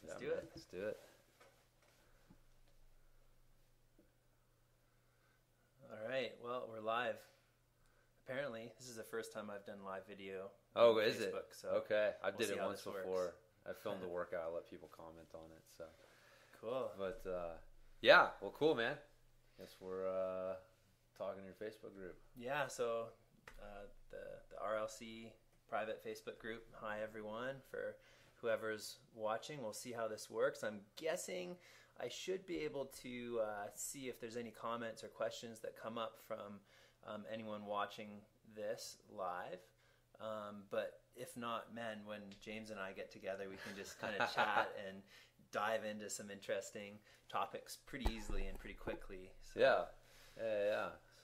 Let's do it. Let's do it. All right. Well, we're live. Apparently, this is the first time I've done live video. Oh, on is Facebook, it? So okay. I we'll did see it how once this works. before. I filmed the workout. I let people comment on it. So Cool. But yeah, well, cool, man. Guess we're talking in your Facebook group. Yeah. So the RLC private Facebook group. Hi, everyone. For whoever's watching, we'll see how this works. I'm guessing I should be able to see if there's any comments or questions that come up from anyone watching this live. But if not, man, when James and I get together, we can just kind of chat and dive into some interesting topics pretty easily and pretty quickly. So, Yeah.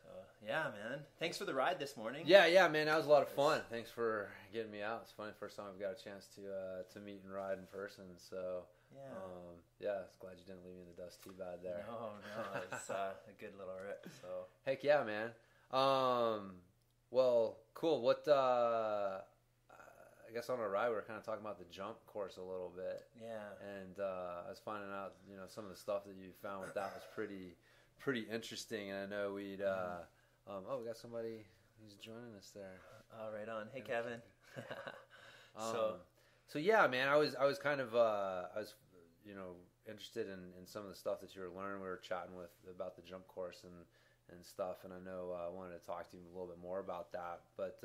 So, yeah, man. Thanks for the ride this morning. Yeah, man. That was a lot of fun. Thanks for getting me out. It's funny. First time I've got a chance to meet and ride in person. So, yeah, I was glad you didn't leave me in the dust too bad there. No, it's a good little rip. So, heck yeah, man. Well, cool. What, I guess on our ride, we were kind of talking about the jump course a little bit. yeah. And I was finding out, some of the stuff that you found with that was pretty interesting. And I know we'd, we got somebody who's joining us there. Oh, right on. Hey, Kevin. So yeah, man, I was kind of, interested in some of the stuff that you were learning. We were chatting about the jump course and stuff. And I know I wanted to talk to you a little bit more about that. But,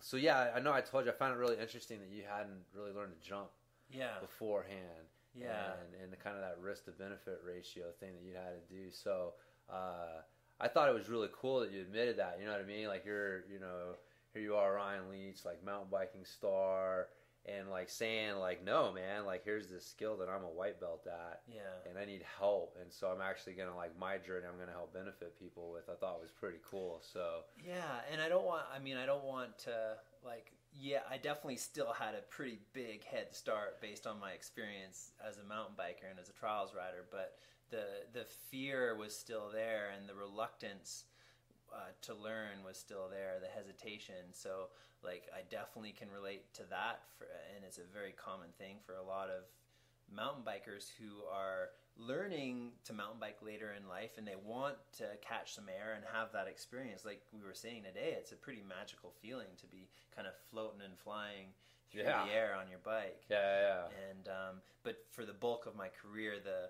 so yeah, I know I told you I found it really interesting that you hadn't really learned to jump beforehand. Yeah. And the kind of that risk to benefit ratio thing that you had to do. So I thought it was really cool that you admitted that. You know what I mean? Like here you are, Ryan Leech, like mountain biking star, and like saying like, no, man, like here's this skill that I'm a white belt at. Yeah. And I need help. And so I'm actually going to, like, my journey, I'm going to help benefit people with. I thought it was pretty cool. So Yeah, and I don't want to, like, I definitely still had a pretty big head start based on my experience as a mountain biker and as a trials rider, but the fear was still there, and the reluctance to learn was still there, the hesitation. So, like, I definitely can relate to that, and it's a very common thing for a lot of mountain bikers who are learning to mountain bike later in life, and they want to catch some air and have that experience. Like we were saying today, it's a pretty magical feeling to be kind of floating and flying through the air on your bike. Yeah. And but for the bulk of my career, the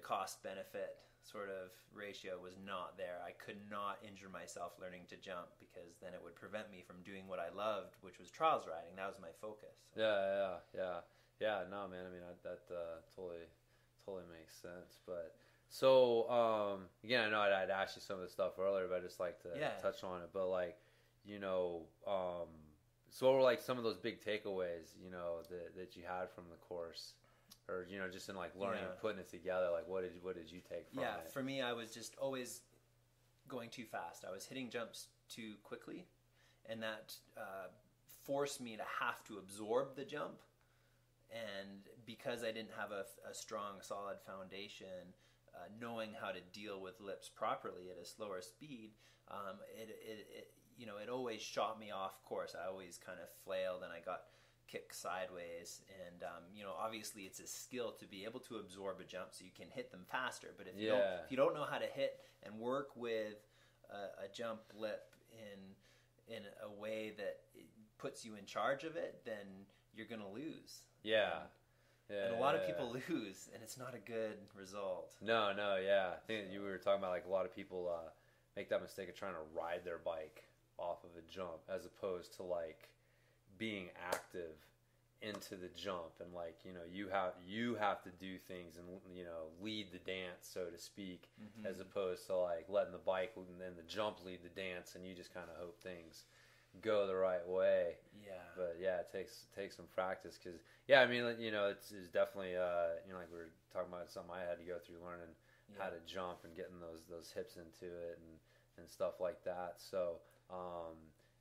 cost benefit sort of ratio was not there. I could not injure myself learning to jump, because then it would prevent me from doing what I loved, which was trials riding. That was my focus. Yeah. No, man. I mean, that totally makes sense. But so again, I know I'd asked you some of the stuff earlier, but I just like to touch on it. But like, so what were like some of those big takeaways, that you had from the course? Or just in like learning and putting it together, like what did you take from it? Yeah, for me, I was just always going too fast. I was hitting jumps too quickly, and that forced me to have to absorb the jump. And because I didn't have a strong, solid foundation, knowing how to deal with lips properly at a slower speed, it always shot me off course. I always kind of flailed, and I got kick sideways, and obviously it's a skill to be able to absorb a jump so you can hit them faster. But if you don't know how to hit and work with a jump lip in a way that puts you in charge of it, then you're gonna lose. And a lot of people lose, and it's not a good result. No, yeah. I think that you were talking about like a lot of people make that mistake of trying to ride their bike off of a jump as opposed to like being active into the jump, and like you have to do things and lead the dance, so to speak, as opposed to like letting the bike and then the jump lead the dance, and you just kind of hope things go the right way. But it takes some practice, because I mean, it's definitely like we were talking about, something I had to go through, learning how to jump and getting those hips into it and stuff like that. So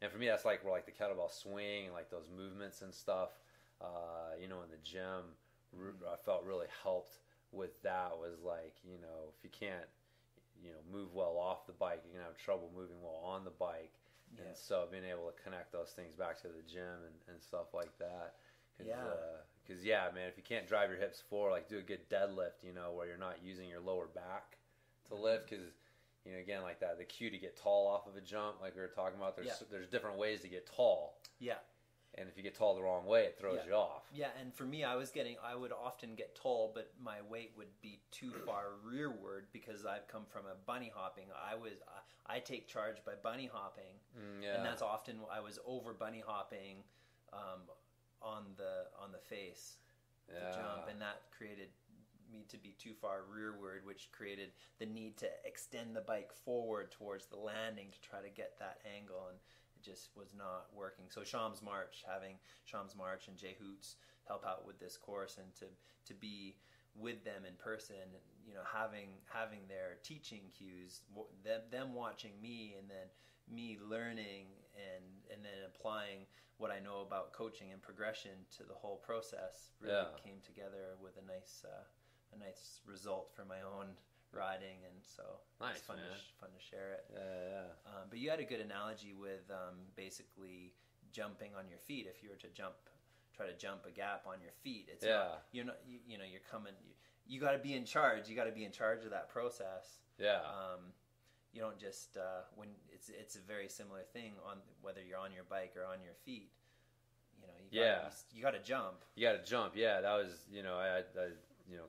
and for me, that's like where like the kettlebell swing and like those movements and stuff, in the gym, I felt really helped with that. Was like, if you can't, move well off the bike, you're gonna have trouble moving well on the bike. Yeah. And so being able to connect those things back to the gym and stuff like that. Because man, if you can't drive your hips forward, like do a good deadlift, where you're not using your lower back to lift, because again, like that, the cue to get tall off of a jump, like we were talking about, there's different ways to get tall. Yeah. And if you get tall the wrong way, it throws you off. Yeah, and for me, I would often get tall, but my weight would be too far rearward because I've come from a bunny hopping. I take charge by bunny hopping, and that's often I was over bunny hopping on the face, the jump, and that created me to be too far rearward, which created the need to extend the bike forward towards the landing to try to get that angle, and it just was not working. So having Shams March and Jay Hoots help out with this course, and to be with them in person, having their teaching cues, them watching me, and then me learning and then applying what I know about coaching and progression to the whole process really came together with a nice result for my own riding, and so it's fun to share it. But you had a good analogy with basically jumping on your feet. If you were to try to jump a gap on your feet, it's not, you're coming. You got to be in charge. You got to be in charge of that process. You don't just when it's a very similar thing on whether you're on your bike or on your feet. You got to jump. You got to jump. Yeah, that was I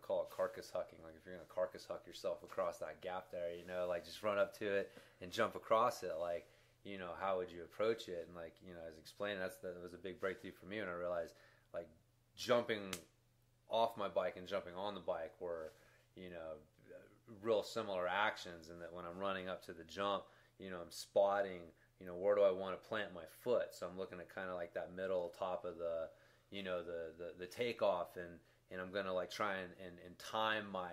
call it carcass hucking. Like if you're gonna carcass huck yourself across that gap there, like just run up to it and jump across it. Like, how would you approach it? And like, as explaining, that was a big breakthrough for me when I realized like jumping off my bike and jumping on the bike were, real similar actions, and that when I'm running up to the jump, I'm spotting, where do I want to plant my foot? So I'm looking at kind of like that middle top of the, the takeoff, and I'm going to like try and time my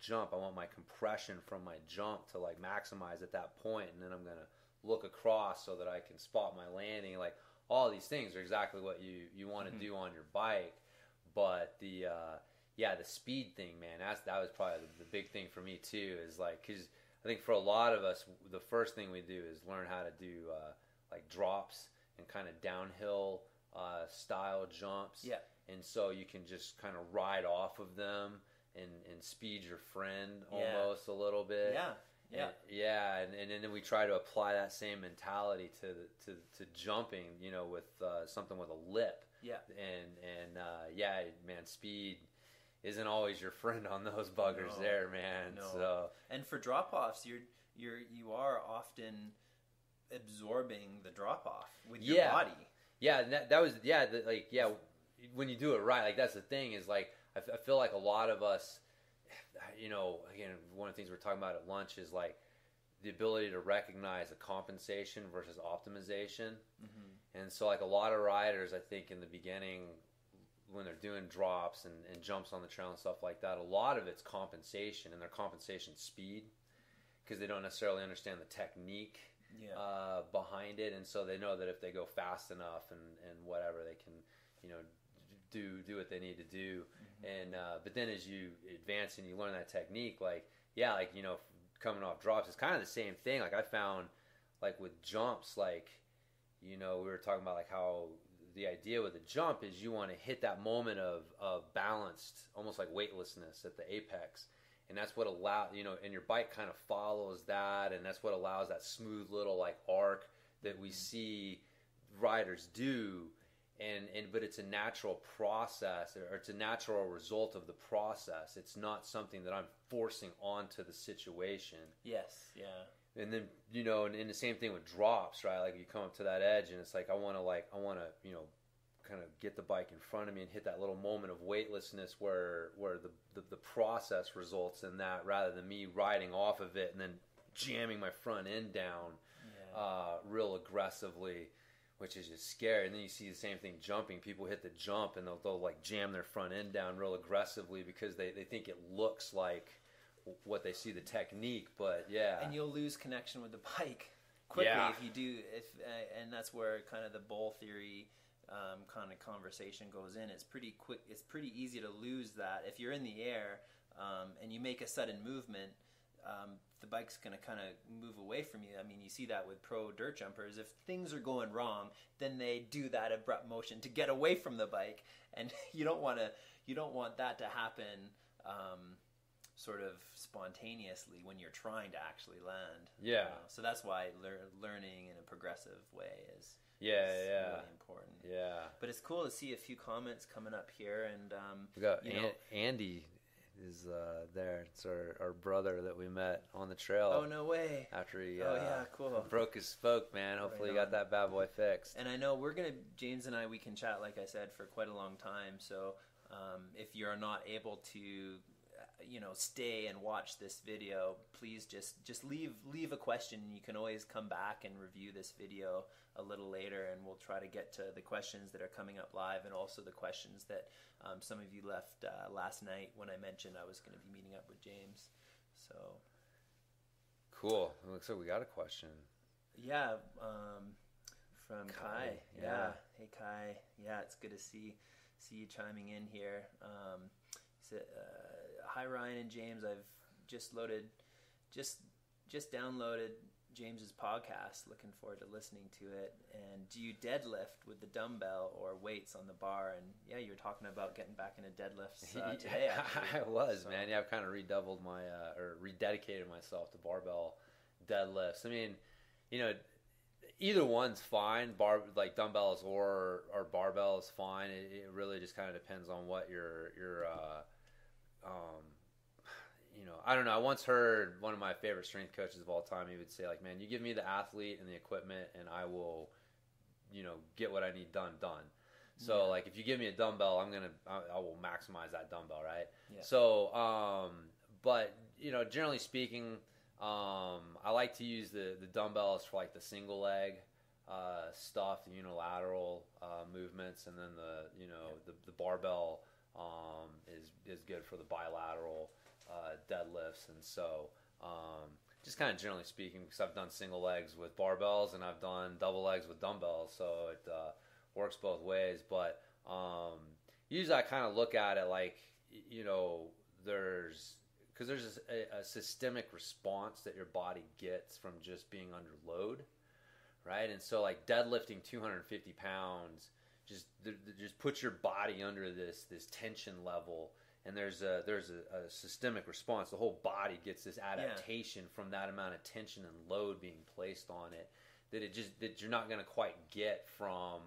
jump. I want my compression from my jump to like maximize at that point, and then I'm going to look across so that I can spot my landing. Like all these things are exactly what you want to do on your bike, but the speed thing, man, that was probably the big thing for me too, is like, because I think for a lot of us, the first thing we do is learn how to do like drops and kind of downhill style jumps. Yeah. And so you can just kind of ride off of them and speed your friend almost a little bit. Yeah. And then we try to apply that same mentality to jumping, with something with a lip. Yeah. And man, speed isn't always your friend on those buggers there, man. No. So, and for drop-offs, you are often absorbing the drop-off with your body. Yeah, and that was when you do it right, like that's the thing, is like I feel like a lot of us, again, one of the things we're talking about at lunch is like the ability to recognize a compensation versus optimization. Mm-hmm. And so like a lot of riders, I think in the beginning, when they're doing drops and jumps on the trail and stuff like that, a lot of it's compensation, and their compensation speed, because they don't necessarily understand the technique behind it. And so they know that if they go fast enough and whatever, they can, do what they need to do. Mm-hmm. And but then as you advance and you learn that technique, coming off drops, it's kind of the same thing. Like I found, like with jumps, like, we were talking about like how the idea with a jump is you want to hit that moment of balanced, almost like weightlessness at the apex. And that's what allows, and your bike kind of follows that, and that's what allows that smooth little like arc that we see riders do. But it's a natural process, or it's a natural result of the process. It's not something that I'm forcing onto the situation. Yes, yeah. And then, and the same thing with drops, right? Like you come up to that edge and it's like, I want to, kind of get the bike in front of me and hit that little moment of weightlessness where the process results in that, rather than me riding off of it and then jamming my front end down real aggressively, which is just scary. And then you see the same thing jumping. People hit the jump and they'll like jam their front end down real aggressively because they think it looks like what they see the technique, but and you'll lose connection with the bike quickly if you do. And that's where kind of the bowl theory kind of conversation goes in. It's pretty quick. It's pretty easy to lose that if you're in the air and you make a sudden movement. the bike's going to kind of move away from you. I mean, you see that with pro dirt jumpers. If things are going wrong, then they do that abrupt motion to get away from the bike, and you don't want that to happen sort of spontaneously when you're trying to actually land. Yeah. So that's why learning in a progressive way is really important. Yeah. But it's cool to see a few comments coming up here, and we got Andy is there. It's our brother that we met on the trail. Oh, no way. After he cool. broke his spoke, man. Hopefully he got that bad boy fixed. And I know James and I, we can chat, like I said, for quite a long time. So if you're not able to stay and watch this video, please just leave a question. You can always come back and review this video a little later, and we'll try to get to the questions that are coming up live, and also the questions that some of you left last night when I mentioned I was going to be meeting up with James. So cool. It looks like we got a question. Yeah, from Kai. Yeah. Hey Kai. Yeah, it's good to see you chiming in here. Hi Ryan and James, I've just downloaded James's podcast. Looking forward to listening to it. And do you deadlift with the dumbbell or weights on the bar? And yeah, you were talking about getting back into deadlifts today. Actually. I was, man. Yeah, I've kind of redoubled or rededicated myself to barbell deadlifts. I mean, either one's fine. Like dumbbells or barbell is fine. It really just kind of depends on what your I don't know. I once heard one of my favorite strength coaches of all time. He would say, like, man, you give me the athlete and the equipment, and I will, get what I need done. So, like, if you give me a dumbbell, I will maximize that dumbbell, right? Yeah. So, but generally speaking, I like to use the dumbbells for like the single leg stuff, the unilateral movements, and then the barbell is good for the bilateral deadlifts. And so just kind of generally speaking, because I've done single legs with barbells and I've done double legs with dumbbells, so it works both ways. But usually I kind of look at it like, there's a systemic response that your body gets from just being under load, right? And so like deadlifting 250 pounds just puts your body under this tension level, and there's a systemic response. The whole body gets this adaptation from that amount of tension and load being placed on it that you're not going to quite get from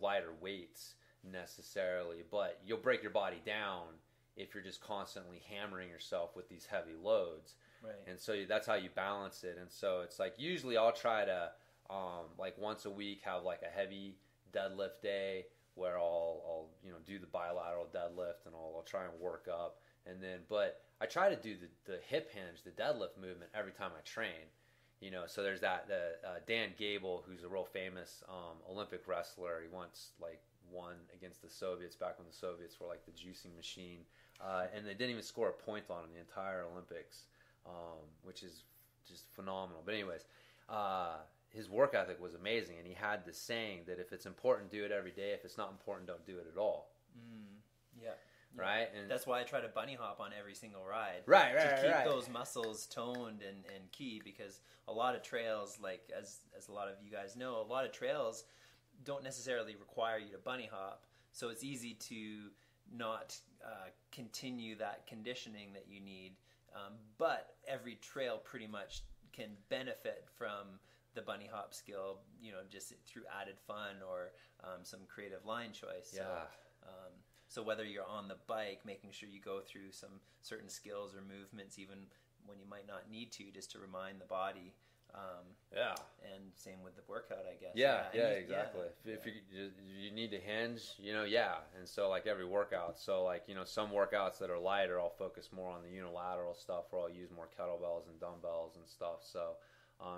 lighter weights necessarily, but you'll break your body down if you're just constantly hammering yourself with these heavy loads. Right. And so that's how you balance it. And so it's like usually I'll try to like once a week have like a heavy deadlift day where I'll do the bilateral deadlift, and I'll try and work up, and then but I try to do the hip hinge, the deadlift movement every time I train. So there's that Dan Gable, who's a real famous Olympic wrestler. He once like won against the Soviets back when the Soviets were like the juicing machine, and they didn't even score a point on him the entire Olympics, which is just phenomenal. But anyways, his work ethic was amazing, and he had this saying that if it's important, do it every day. If it's not important, don't do it at all. Yeah. Right? And that's why I try to bunny hop on every single ride. Right. To keep those muscles toned and key, because a lot of trails, like as a lot of you guys know, a lot of trails don't necessarily require you to bunny hop. So it's easy to not continue that conditioning that you need. But every trail pretty much can benefit from the bunny hop skill, just through added fun or some creative line choice. Yeah. So whether you're on the bike, making sure you go through some certain skills or movements, even when you might not need to, just to remind the body. And same with the workout, I guess. Yeah, exactly. If you need to hinge, and so like every workout. So like, some workouts that are lighter, I'll focus more on the unilateral stuff, or I'll use more kettlebells and dumbbells and stuff. So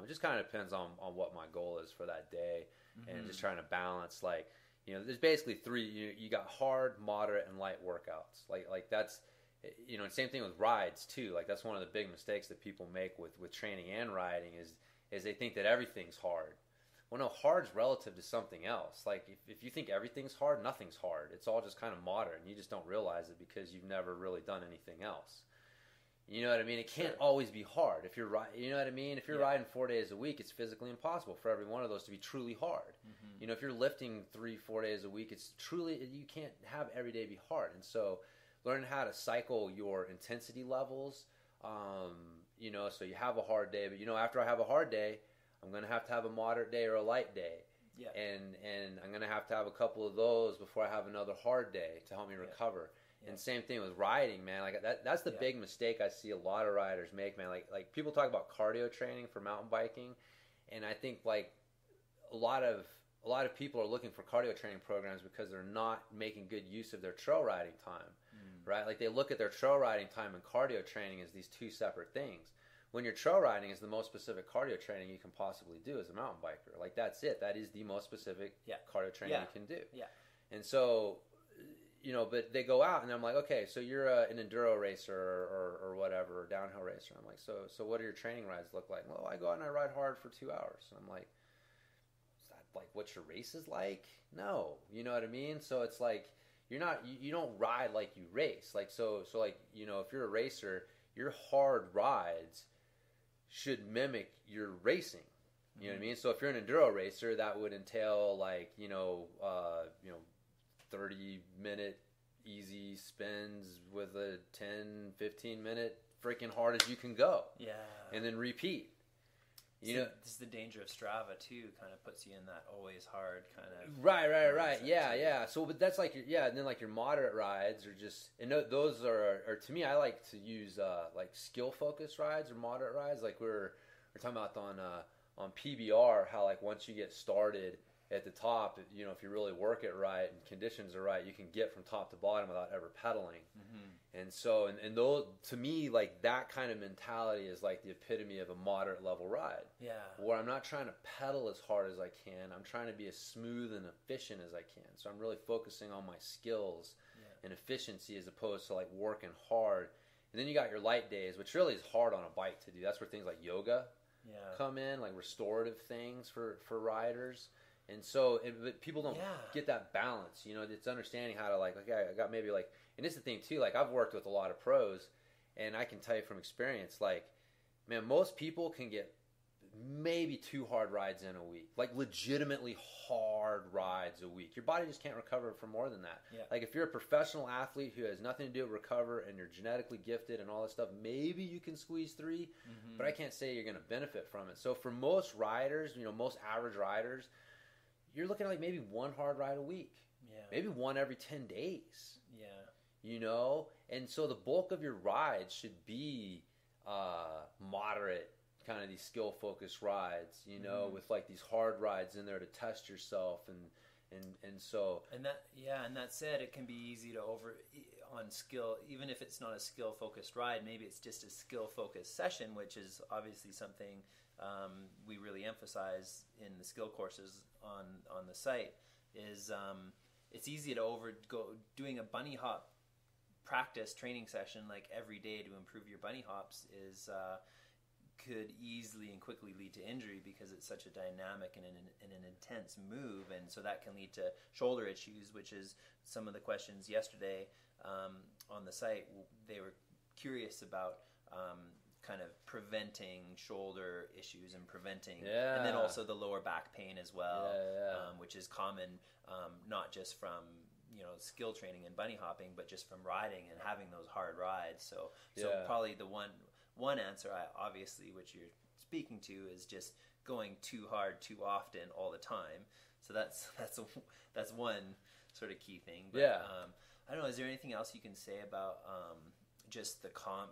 it just kind of depends on what my goal is for that day, and just trying to balance like, there's basically three. You got hard, moderate, and light workouts. Like that's, same thing with rides too. Like that's one of the big mistakes that people make with training and riding is they think that everything's hard. Well, no, hard's relative to something else. Like if you think everything's hard, nothing's hard. It's all just kind of moderate, and you just don't realize it because you've never really done anything else. You know what I mean? It can't always be hard. If you're you know what I mean? If you're riding 4 days a week, it's physically impossible for every one of those to be truly hard. You know, if you're lifting 3-4 days a week, it's truly, you can't have every day be hard. And so learn how to cycle your intensity levels. You know, so you have a hard day, but you know, after I have a hard day, I'm going to have a moderate day or a light day. Yeah. And I'm going to have a couple of those before I have another hard day to help me recover. And same thing with riding, man. Like that's the big mistake I see a lot of riders make, man. Like people talk about cardio training for mountain biking, and I think like a lot of people are looking for cardio training programs because they're not making good use of their trail riding time, right? Like they look at their trail riding time and cardio training as these two separate things. When your trail riding is the most specific cardio training you can possibly do as a mountain biker. Like that's it. That is the most specific cardio training you can do. Yeah. And so, you know, but they go out and I'm like, okay, so you're an enduro racer or whatever, or downhill racer. I'm like, so what do your training rides look like? Well, I go out and I ride hard for 2 hours. And I'm like, is that like what your race is like? No, you know what I mean? So it's like you don't ride like you race. Like so like, you know, if you're a racer, your hard rides should mimic your racing. You know what I mean? So if you're an enduro racer, that would entail like, 30-minute easy spins with a 10-15 minute freaking hard as you can go. Yeah. And then repeat. You know, this is the danger of Strava too. Kind of puts you in that always hard kind of. Right. Yeah. So, but that's like and then like your moderate rides are just, and those are to me. I like to use like skill focused rides or moderate rides. Like we're talking about on PBR, how like once you get started at the top, you know, if you really work it right and conditions are right, you can get from top to bottom without ever pedaling. And so, and those, to me, like that kind of mentality is like the epitome of a moderate level ride. Yeah. Where I'm not trying to pedal as hard as I can. I'm trying to be as smooth and efficient as I can. So I'm really focusing on my skills and efficiency as opposed to like working hard. And then you got your light days, which really is hard on a bike to do. That's where things like yoga come in, like restorative things for riders. And so, but people don't get that balance. You know, it's understanding how to like, okay, I got maybe like, and this is the thing too, like I've worked with a lot of pros, and I can tell you from experience, like, man, most people can get maybe 2 hard rides in a week, like legitimately hard rides a week. Your body just can't recover for more than that. Yeah. Like if you're a professional athlete who has nothing to do with recover and you're genetically gifted and all this stuff, maybe you can squeeze 3, but I can't say you're going to benefit from it. So for most riders, you know, most average riders, you're looking at like maybe 1 hard ride a week. Yeah. Maybe 1 every 10 days. Yeah. You know? And so the bulk of your rides should be moderate, kind of these skill-focused rides, you know, with like these hard rides in there to test yourself and so. And that said, it can be easy to on skill, even if it's not a skill-focused ride, maybe it's just a skill-focused session, which is obviously something we really emphasize in the skill courses on the site. Is it's easy to doing a bunny hop practice training session like every day to improve your bunny hops is could easily and quickly lead to injury because it's such a dynamic and an intense move, and so that can lead to shoulder issues, which is some of the questions yesterday on the site. They were curious about kind of preventing shoulder issues and preventing, and then also the lower back pain as well, which is common, not just from skill training and bunny hopping, but just from riding and having those hard rides. So probably the one answer, obviously, which you're speaking to, is just going too hard too often all the time. So that's one sort of key thing. But, I don't know. Is there anything else you can say about just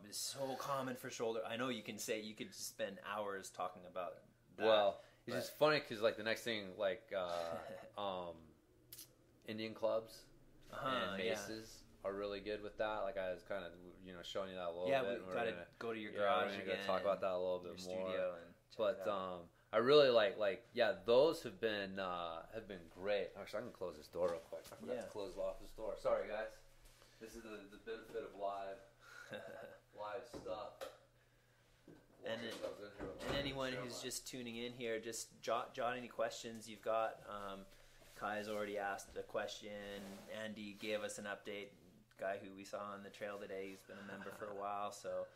it's so common for shoulder? I know you could just spend hours talking about that. Well, it's just funny because like the next thing, like Indian clubs and maces are really good with that. Like I was kind of showing you that a little bit. Yeah, we've got to go to your garage we're again. Gonna talk about that a little bit more. Studio and I really like those have been great. Actually, I can close this door real quick. I forgot to close off this door. Sorry, guys. This is the benefit of live stuff. And anyone who's just tuning in here, just jot any questions you've got. Kai's already asked a question. Andy gave us an update, guy who we saw on the trail today. He's been a member for a while. So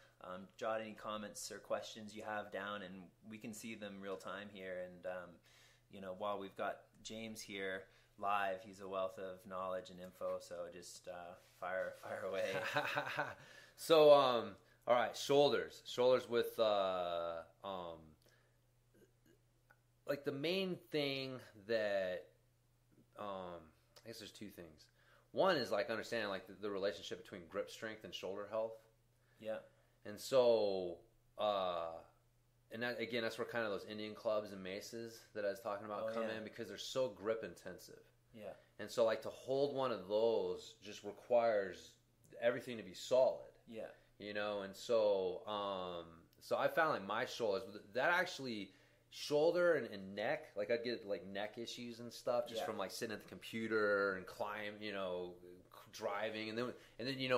jot any comments or questions you have down, and we can see them real time here. And while we've got James here live, he's a wealth of knowledge and info. So just fire away. So all right, shoulders with like the main thing that I guess there's two things. One is like understanding like the relationship between grip strength and shoulder health. Yeah. And so, and that, again, that's where kind of those Indian clubs and maces that I was talking about come in, because they're so grip intensive. Yeah. And so like to hold one of those just requires everything to be solid. Yeah. And so, so I found like my shoulders, that actually... Shoulder and neck, like I'd get like neck issues and stuff just from like sitting at the computer and driving, and then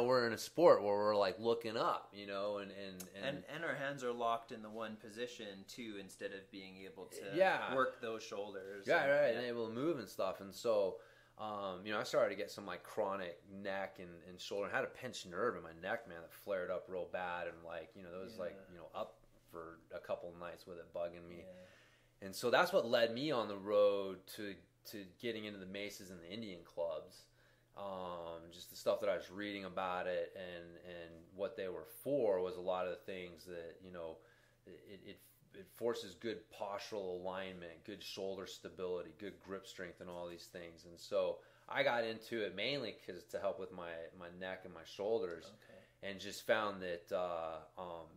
we're in a sport where we're like looking up, and our hands are locked in the one position too, instead of being able to work those shoulders. And able to move and stuff. And so I started to get some like chronic neck and shoulder, and had a pinched nerve in my neck, man, that flared up real bad, and like there was up for a couple of nights with it bugging me. And so that's what led me on the road to getting into the maces and the Indian clubs. Just the stuff that I was reading about it and what they were for was a lot of the things that, it forces good postural alignment, good shoulder stability, good grip strength, and all these things. And so I got into it mainly to help with my neck and my shoulders. Okay. And just found that,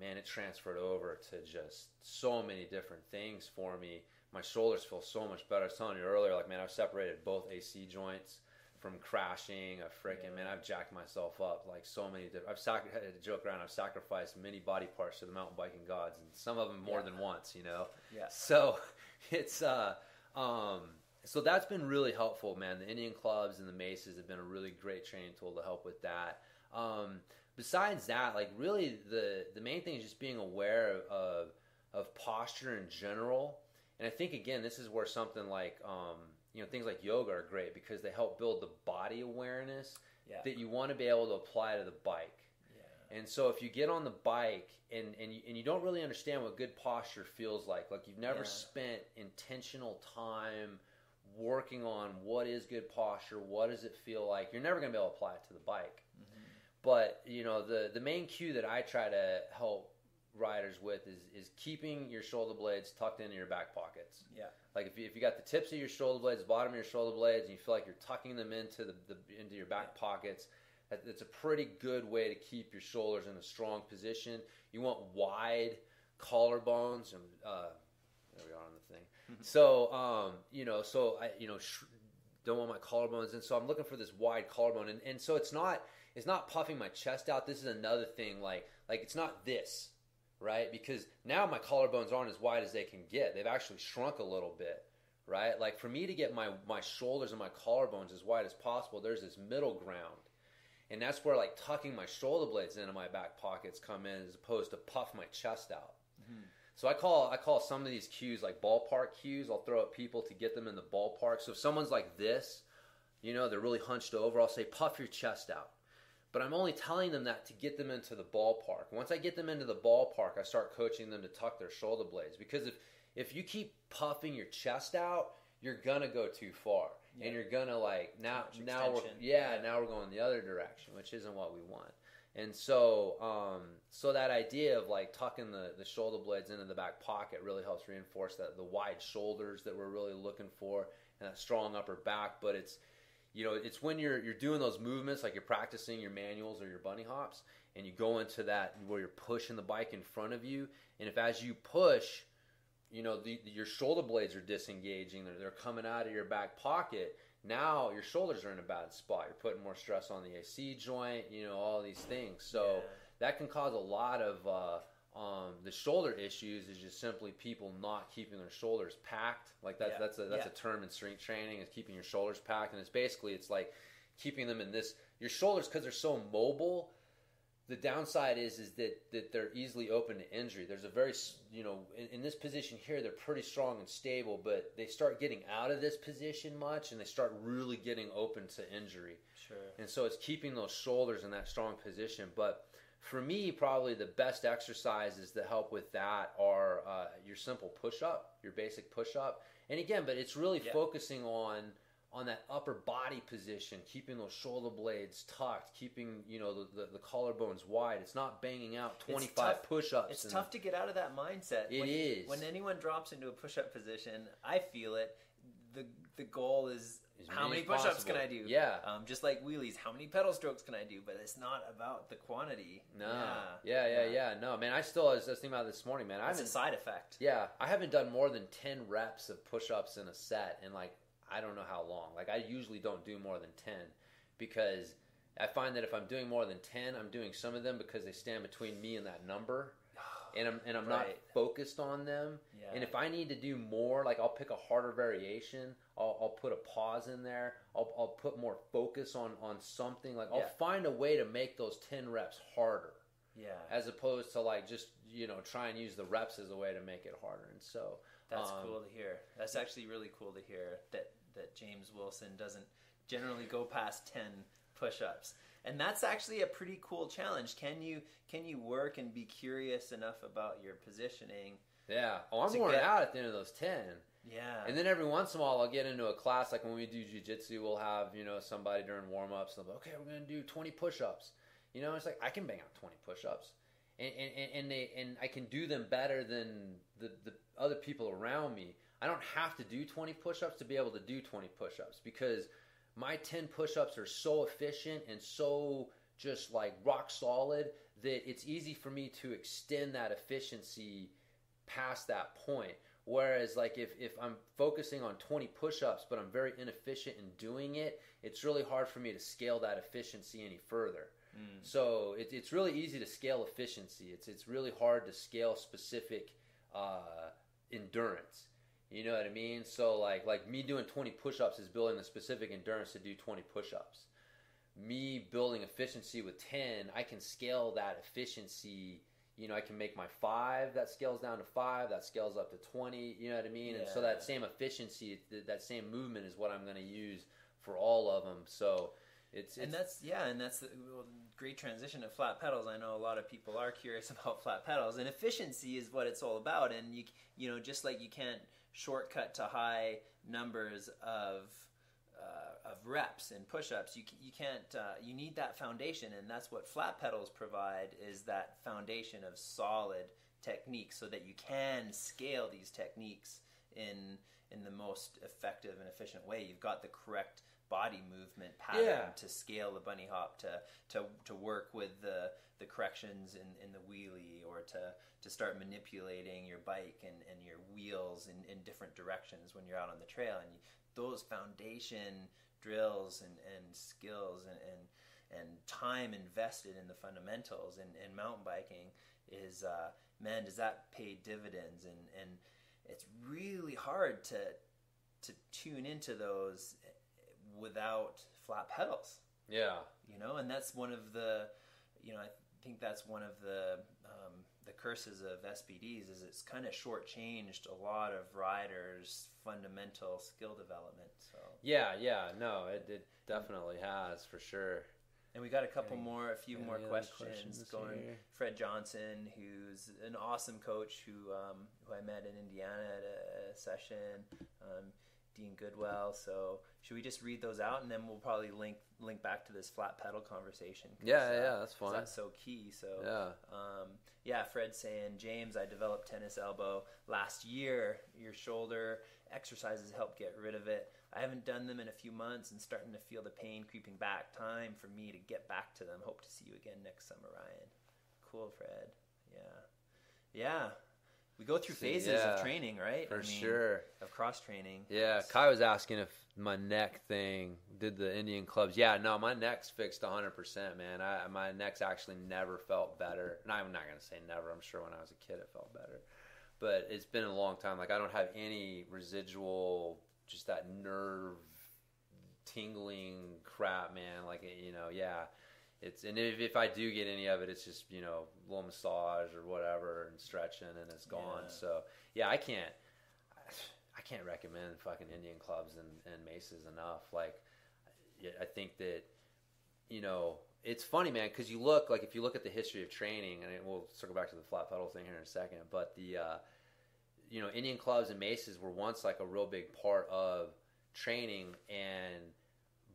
it transferred over to just so many different things for me. My shoulders feel so much better. I was telling you earlier, like, man, I've separated both AC joints from crashing. I've jacked myself up like so many different. I had to joke around. I've sacrificed many body parts to the mountain biking gods, and some of them more than once. Yeah. So it's so that's been really helpful, man. The Indian clubs and the maces have been a really great training tool to help with that. Besides that, like really the main thing is just being aware of posture in general. And I think, again, this is where something like, things like yoga are great, because they help build the body awareness that you want to be able to apply to the bike. Yeah. And so if you get on the bike and you don't really understand what good posture feels like you've never spent intentional time working on what is good posture, what does it feel like, you're never going to be able to apply it to the bike. Mm-hmm. But, the main cue that I try to help riders with is keeping your shoulder blades tucked into your back pockets. Yeah. Like if you got the tips of your shoulder blades, the bottom of your shoulder blades, and you feel like you're tucking them into into your back pockets, that's a pretty good way to keep your shoulders in a strong position. You want wide collarbones, and there we are on the thing. Mm-hmm. So so I don't want my collarbones, and so I'm looking for this wide collarbone, and so it's not puffing my chest out. This is another thing, like it's not this, right? Because now my collarbones aren't as wide as they can get. They've actually shrunk a little bit, right? Like for me to get my shoulders and my collarbones as wide as possible, there's this middle ground. And that's where like tucking my shoulder blades into my back pockets come in, as opposed to puff my chest out. Mm-hmm. So I call some of these cues like ballpark cues. I'll throw at people to get them in the ballpark. So if someone's like this, they're really hunched over, I'll say puff your chest out. But I'm only telling them that to get them into the ballpark. Once I get them into the ballpark, I start coaching them to tuck their shoulder blades. Because if you keep puffing your chest out, you're gonna go too far, and you're gonna now we're going the other direction, which isn't what we want. And so so that idea of like tucking the shoulder blades into the back pocket really helps reinforce the wide shoulders that we're really looking for, and that strong upper back. But it's when you're doing those movements, like you're practicing your manuals or your bunny hops, and you go into that where you're pushing the bike in front of you, and if as you push, your shoulder blades are disengaging, they're coming out of your back pocket, now your shoulders are in a bad spot. You're putting more stress on the AC joint, all these things. So that can cause a lot of the shoulder issues, is just simply people not keeping their shoulders packed. Like that's a term in strength training, is keeping your shoulders packed. And it's like keeping them in this, your shoulders, because they're so mobile, the downside is that they're easily open to injury. There's a very, in this position here, they're pretty strong and stable, but they start getting out of this position much, and they start really getting open to injury. Sure. And so it's keeping those shoulders in that strong position. But for me, probably the best exercises that help with that are your simple push-up, your basic push-up. And again, but it's really focusing on that upper body position, keeping those shoulder blades tucked, keeping the collarbones wide. It's not banging out 25 push-ups. It's tough to get out of that mindset. It is. When anyone drops into a push-up position, I feel it. The goal is how many push-ups can I do? Yeah. Just like wheelies, how many pedal strokes can I do? But it's not about the quantity. No. Yeah. No, man, I was thinking about this morning, man. It's a side effect. Yeah. I haven't done more than 10 reps of push-ups in a set in I don't know how long. I usually don't do more than 10 because I find that if I'm doing more than 10, I'm doing some of them because they stand between me and that number. And I'm not focused on them. Yeah. And if I need to do more, I'll pick a harder variation. I'll put a pause in there. I'll put more focus on something. I'll find a way to make those 10 reps harder. Yeah. As opposed to just try and use the reps as a way to make it harder. And so that's cool to hear. That's actually really cool to hear that James Wilson doesn't generally go past 10 push-ups. And that's actually a pretty cool challenge. Can you work and be curious enough about your positioning? Yeah. Oh, I'm worn out at the end of those 10. Yeah. And then every once in a while I'll get into a class, when we do jiu-jitsu, we'll have, somebody during warm-ups, they'll be, okay, we're going to do 20 push-ups. It's I can bang out 20 push-ups. And I can do them better than the other people around me. I don't have to do 20 push-ups to be able to do 20 push-ups because my 10 push-ups are so efficient and so just rock solid that it's easy for me to extend that efficiency past that point. Whereas if I'm focusing on 20 push-ups but I'm very inefficient in doing it, it's really hard for me to scale that efficiency any further. So it's really easy to scale efficiency. It's really hard to scale specific endurance. You know what I mean? So like me doing 20 push-ups is building the specific endurance to do 20 push-ups. Me building efficiency with 10, I can scale that efficiency. I can make my 5, that scales down to 5, that scales up to 20, you know what I mean? Yeah. And so that same efficiency, that same movement is what I'm going to use for all of them. So that's the great transition to flat pedals. I know a lot of people are curious about flat pedals, and efficiency is what it's all about. And you just like you can't shortcut to high numbers of reps and push-ups. You can't. You need that foundation, and that's what flat pedals provide, is that foundation of solid technique, so that you can scale these techniques in the most effective and efficient way. You've got the correct body movement pattern to scale the bunny hop, to work with the corrections in the wheelie, or to start manipulating your bike and your wheels in different directions when you're out on the trail. And those foundation drills and skills and time invested in the fundamentals and mountain biking is does that pay dividends, and it's really hard to tune into those without flat pedals. Yeah. And that's one of the, I think that's one of the curses of SBDs, is it's kind of shortchanged a lot of riders' fundamental skill development. So No, it definitely has, for sure. And we got a few more questions going. Here. Fred Johnson, who's an awesome coach who I met in Indiana at a session. Dean Goodwell. So should we just read those out, and then we'll probably link back to this flat pedal conversation? That's fine. That's so key. So Fred's saying, James, I developed tennis elbow last year. Your shoulder exercises help get rid of it. I haven't done them in a few months and starting to feel the pain creeping back. Time for me to get back to them. Hope to see you again next summer, Ryan. Cool, Fred. Yeah. We go through phases of training, right? For sure. Of cross-training. Yeah, Kai was asking if my neck thing did the Indian clubs. Yeah, no, my neck's fixed 100%, man. My neck's actually never felt better. And I'm not going to say never. I'm sure when I was a kid it felt better. But it's been a long time. I don't have any residual, just that nerve tingling crap, man. and if I do get any of it, it's just, you know, a little massage or whatever and stretching and it's gone. Yeah. So yeah, I can't recommend fucking Indian clubs and maces enough. Like, I think that, you know, it's funny, man, because if you look at the history of training, and we'll circle back to the flat pedal thing here in a second, but you know, Indian clubs and maces were once like a real big part of training,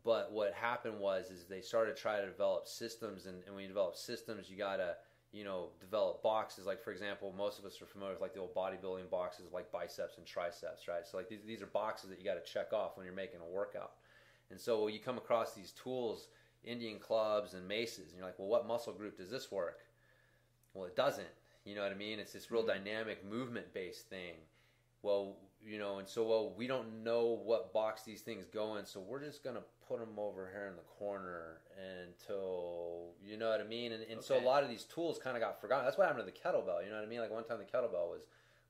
but what happened is they started trying to develop systems, and when you develop systems, you gotta, you know, develop boxes. Like, for example, most of us are familiar with like the old bodybuilding boxes, like biceps and triceps, right? So like these are boxes that you got to check off when you're making a workout. And so you come across these tools, Indian clubs and maces, and you're like, well, what muscle group does this work? Well, it doesn't. You know what I mean? It's this real dynamic movement-based thing. Well, you know, and so, we don't know what box these things go in, so we're just going to put them over here in the corner until, you know what I mean? And so a lot of these tools kind of got forgotten. That's what happened to the kettlebell, you know what I mean? Like, one time the kettlebell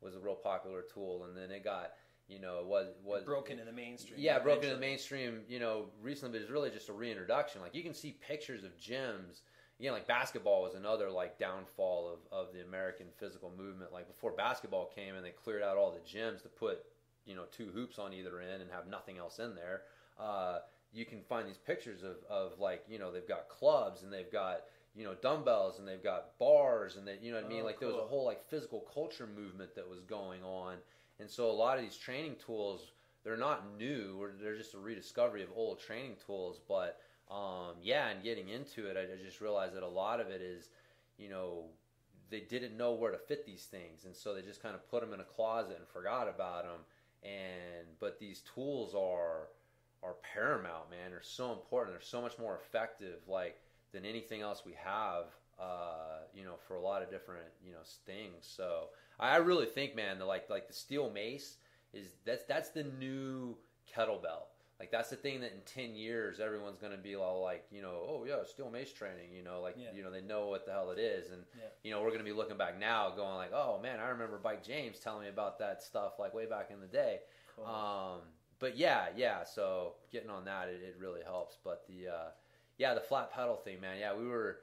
was a real popular tool, and then it got, you know, it was broken in the mainstream. Yeah, broken in the mainstream, you know, recently, but it's really just a reintroduction. Like, you can see pictures of gyms. Again, like basketball was another like downfall of the American physical movement. Like, before basketball came and they cleared out all the gyms to put, you know, 2 hoops on either end and have nothing else in there. You can find these pictures of like, you know, they've got clubs and they've got, you know, dumbbells and they've got bars and they, you know what I mean? Like, cool. There was a whole like physical culture movement that was going on. And so a lot of these training tools, they're not new, or they're just a rediscovery of old training tools, but yeah, and getting into it, I just realized that a lot of it is, you know, they didn't know where to fit these things, and so they just kind of put them in a closet and forgot about them. But these tools are paramount, man. They're so important. They're so much more effective, like, than anything else we have, you know, for a lot of different, you know, things. So I really think, man, that like the steel mace that's the new kettlebell. Like, that's the thing that in 10 years, everyone's going to be all like, you know, oh, yeah, steel mace training, you know, like, you know, they know what the hell it is. And, you know, we're going to be looking back now going like, oh, man, I remember Bike James telling me about that stuff, like, way back in the day. Cool. But, yeah, so getting on that, it really helps. But the flat pedal thing, man, yeah, we were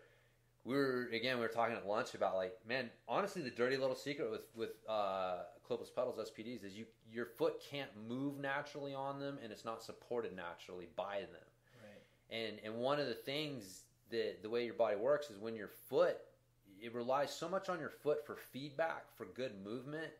talking at lunch about, like, man, honestly, the dirty little secret with clipless pedals, SPDs, is your foot can't move naturally on them, and it's not supported naturally by them. Right. And one of the things that the way your body works is when your foot, it relies so much on your foot for feedback, for good movement,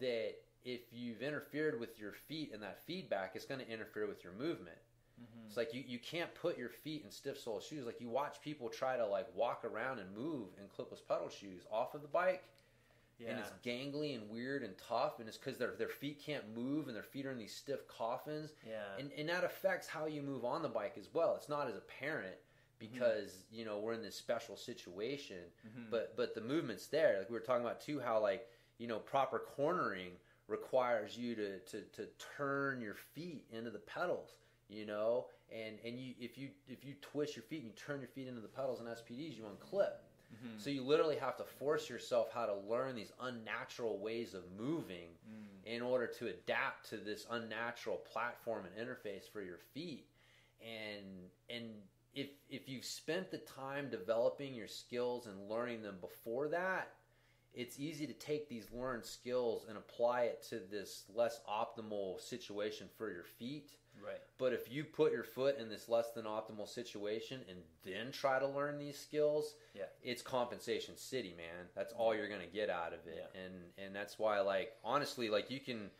that if you've interfered with your feet and that feedback, it's going to interfere with your movement. Mm-hmm. It's like you can't put your feet in stiff sole shoes. Like, you watch people try to like walk around and move in clipless pedal shoes off of the bike, and it's gangly and weird and tough, and it's because their feet can't move and their feet are in these stiff coffins. And that affects how you move on the bike as well. It's not as apparent because you know, we're in this special situation, but the movement's there. Like we were talking about too, how like, you know, proper cornering requires you to turn your feet into the pedals. You know, and if you twist your feet and you turn your feet into the pedals and SPDs, you unclip. Mm-hmm. So you literally have to force yourself how to learn these unnatural ways of moving in order to adapt to this unnatural platform and interface for your feet. And if you've spent the time developing your skills and learning them before that, it's easy to take these learned skills and apply it to this less optimal situation for your feet. Right. But if you put your foot in this less than optimal situation and then try to learn these skills, it's compensation city, man. That's all you're going to get out of it. Yeah. And that's why, like, honestly, like, you can...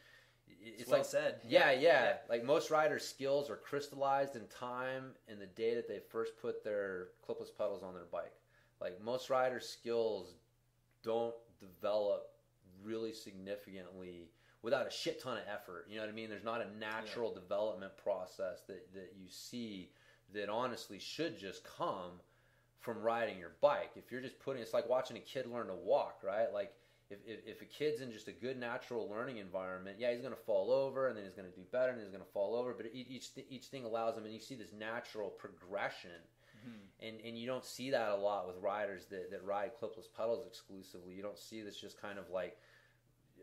It's well like said. Yeah. Like, most riders' skills are crystallized in time in the day that they first put their clipless pedals on their bike. Like, most riders' skills don't develop really significantly without a shit ton of effort. You know what I mean? There's not a natural development process that you see that honestly should just come from riding your bike. If you're just it's like watching a kid learn to walk, right? Like, if a kid's in just a good natural learning environment, he's going to fall over, and then he's going to do better, and he's going to fall over, but each thing allows him, and you see this natural progression. And you don't see that a lot with riders that ride clipless pedals exclusively. You don't see this just kind of like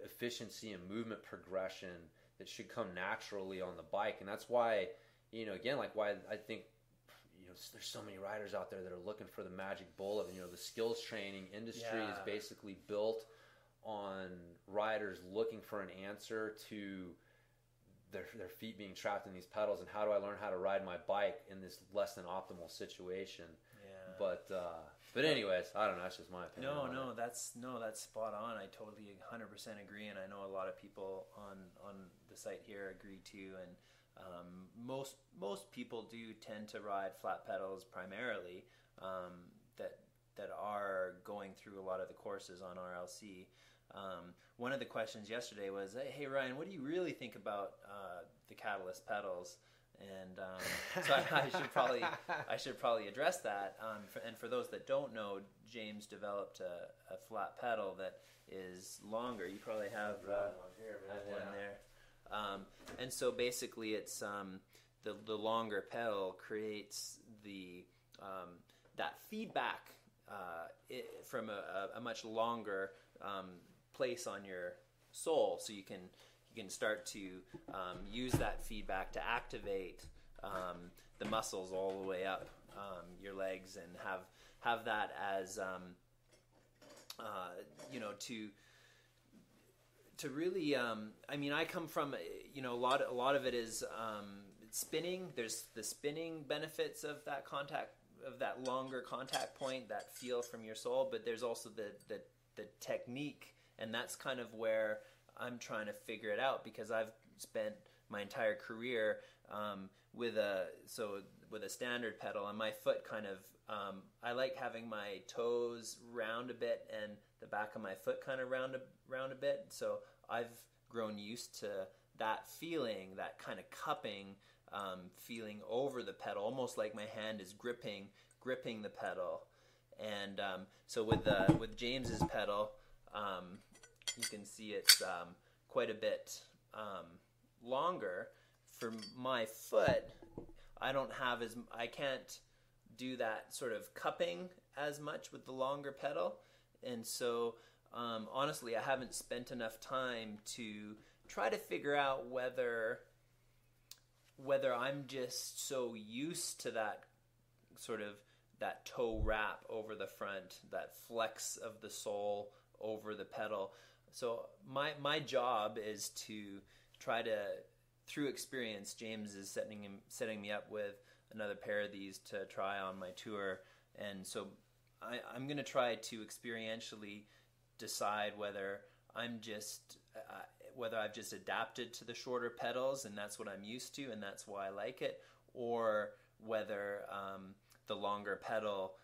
efficiency and movement progression that should come naturally on the bike. And that's why, you know, again, like why I think, you there's so many riders out there that are looking for the magic bullet. And, the skills training industry is basically built on riders looking for an answer to their feet being trapped in these pedals, and how do I learn how to ride my bike in this less than optimal situation. But anyways, I don't know, that's just my opinion. No, that's spot on. I totally 100% agree, and I know a lot of people on the site here agree too. And most people do tend to ride flat pedals primarily, that are going through a lot of the courses on RLC. One of the questions yesterday was, "Hey Ryan, what do you really think about the Catalyst pedals?" And so I should probably address that. And for those that don't know, James developed a flat pedal that is longer. You probably have one there. And so basically, it's the longer pedal creates that feedback from a much longer place on your sole, so you can start to use that feedback to activate the muscles all the way up your legs, and have that as to really. I mean, I come from a lot of it is spinning. There's the spinning benefits of that contact, of that longer contact point, that feel from your sole, but there's also the technique, and that's kind of where I'm trying to figure it out, because I've spent my entire career with a standard pedal, and my foot kind of I like having my toes round a bit and the back of my foot kind of round a bit. So I've grown used to that feeling, that kind of cupping feeling over the pedal, almost like my hand is gripping the pedal. And so with James's pedal, you can see it's quite a bit longer. For my foot, I can't do that sort of cupping as much with the longer pedal, and so honestly, I haven't spent enough time to try to figure out whether I'm just so used to that sort of that toe wrap over the front, that flex of the sole over the pedal. So my job is to try to, through experience, James is setting me up with another pair of these to try on my tour, and so I'm going to try to experientially decide whether I've just adapted to the shorter pedals and that's what I'm used to and that's why I like it, or whether the longer pedal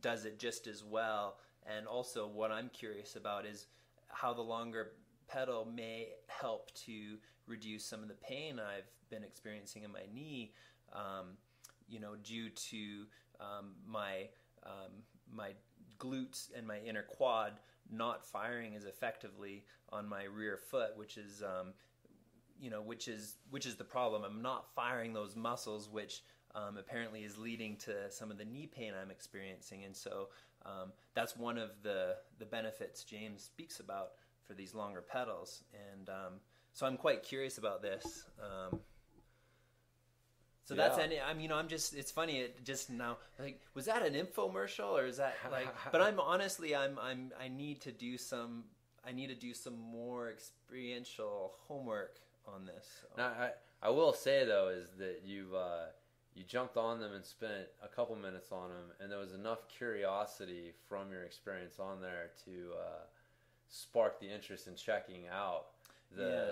does it just as well. And also what I'm curious about is how the longer pedal may help to reduce some of the pain I've been experiencing in my knee, due to my glutes and my inner quad not firing as effectively on my rear foot, which is the problem. I'm not firing those muscles, which apparently is leading to some of the knee pain I'm experiencing. And so that's one of the benefits James speaks about for these longer pedals. And so I'm quite curious about this. So that's it's funny. It just now, like, was that an infomercial or is that like? But I need to do some more experiential homework on this. So. Now, I will say though is that you jumped on them and spent a couple minutes on them, and there was enough curiosity from your experience on there to spark the interest in checking out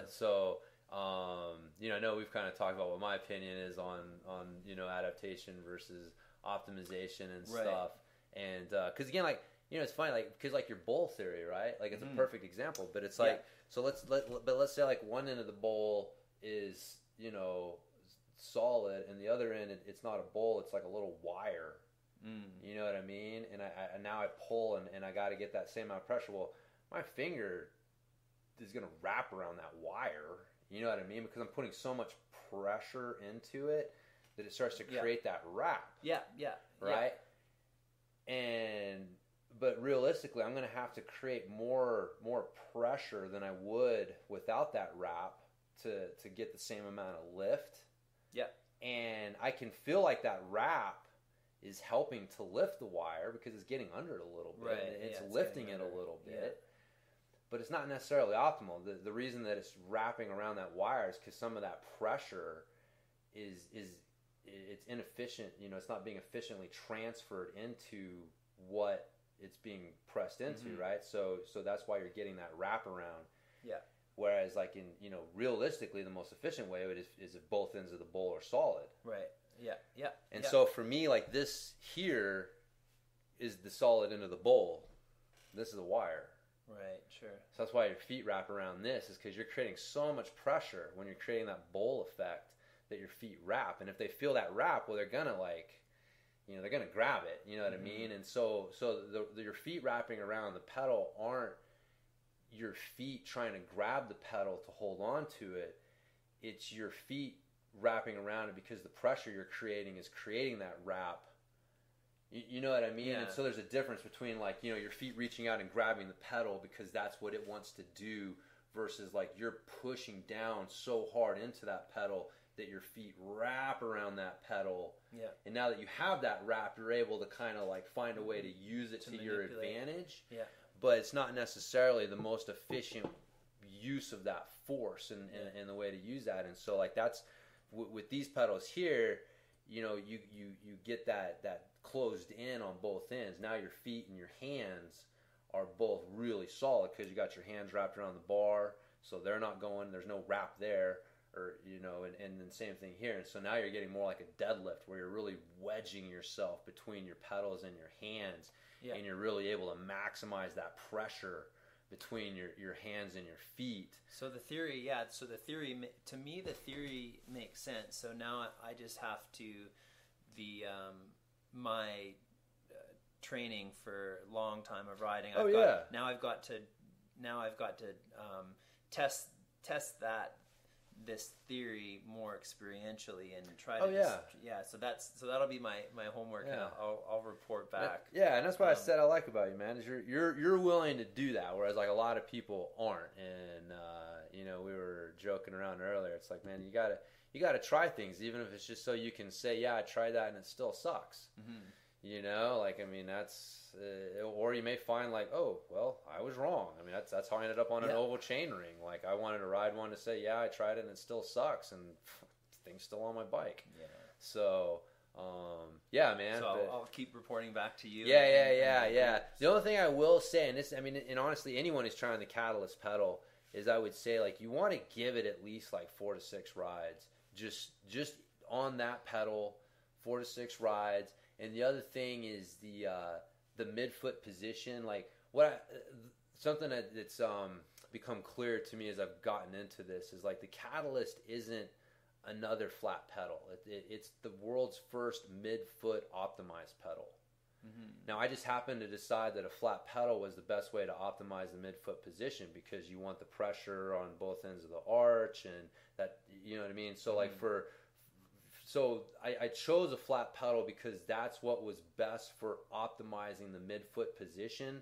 So. I know we've kind of talked about what my opinion is on adaptation versus optimization and stuff, and because again, like, it's funny, like, because like your bowl theory, right? Like, it's a perfect example, but it's like, so let's say like one end of the bowl is solid, and the other end it's not a bowl, it's like a little wire. You know what I mean? And I now I pull and I got to get that same amount of pressure. Well, my finger is going to wrap around that wire. You know what I mean? Because I'm putting so much pressure into it that it starts to create that wrap. Yeah. Right? But realistically, I'm going to have to create more pressure than I would without that wrap to get the same amount of lift. Yeah. and I can feel like that wrap is helping to lift the wire because it's getting under it a little bit. Right. And it's Yeah, lifting it a little bit. But it's not necessarily optimal. The reason that it's wrapping around that wire is because some of that pressure is it's inefficient. You know, it's not being efficiently transferred into what it's being pressed into, right? So that's why you're getting that wrap around. Yeah. Whereas, like, in, you know, realistically, the most efficient way of it is if both ends of the bowl are solid. Right. Yeah. Yeah. And so for me, like, this here is the solid end of the bowl. This is the wire. Right. Sure. So that's why your feet wrap around this, is because you're creating so much pressure when you're creating that bowl effect that your feet wrap. And if they feel that wrap, well, they're gonna, like, you know, they're gonna grab it. You know what I mean? And so your feet wrapping around the pedal aren't your feet trying to grab the pedal to hold on to it. It's your feet wrapping around it because the pressure you're creating is creating that wrap. You know what I mean? Yeah. And so there's a difference between, like, you know, your feet reaching out and grabbing the pedal because that's what it wants to do, versus, like, you're pushing down so hard into that pedal that your feet wrap around that pedal. Yeah. And now that you have that wrap, you're able to kind of, like, find a way to use it to your advantage. Yeah. But it's not necessarily the most efficient use of that force and the way to use that. And so, like, that's with these pedals here, you know, you get that closed in on both ends. Now your feet and your hands are both really solid because you got your hands wrapped around the bar, so they're not going, there's no wrap there, or, you know, and then same thing here. And so now you're getting more like a deadlift where you're really wedging yourself between your pedals and your hands. Yeah. And you're really able to maximize that pressure between your hands and your feet. So the theory, to me, the theory makes sense. So now I just have to, my training for a long time of riding. Now I've got to test this theory more experientially and try to so that'll be my homework, and I'll report back. And that's what I said I like about you, man, is you're willing to do that, whereas, like, a lot of people aren't. And you know, we were joking around earlier, it's like, man, you gotta try things, even if it's just so you can say, yeah, I tried that and it still sucks. You know, like, I mean, that's or you may find, like, oh, well, I was wrong. I mean, that's how I ended up on an oval chain ring. Like, I wanted to ride one to say, yeah, I tried it and it still sucks, and thing's still on my bike. Yeah. So, man. So I'll keep reporting back to you. Yeah. The only thing I will say, and this, I mean, and honestly, anyone who's trying the Catalyst pedal, is I would say, like, you want to give it at least, like, 4 to 6 rides, just on that pedal, 4 to 6 rides. And the other thing is the midfoot position. Like, something that's become clear to me as I've gotten into this is, like, the Catalyst isn't another flat pedal. It's the world's first midfoot optimized pedal. Now, I just happened to decide that a flat pedal was the best way to optimize the midfoot position because you want the pressure on both ends of the arch, and that, you know what I mean? So, like, So I chose a flat pedal because that's what was best for optimizing the midfoot position.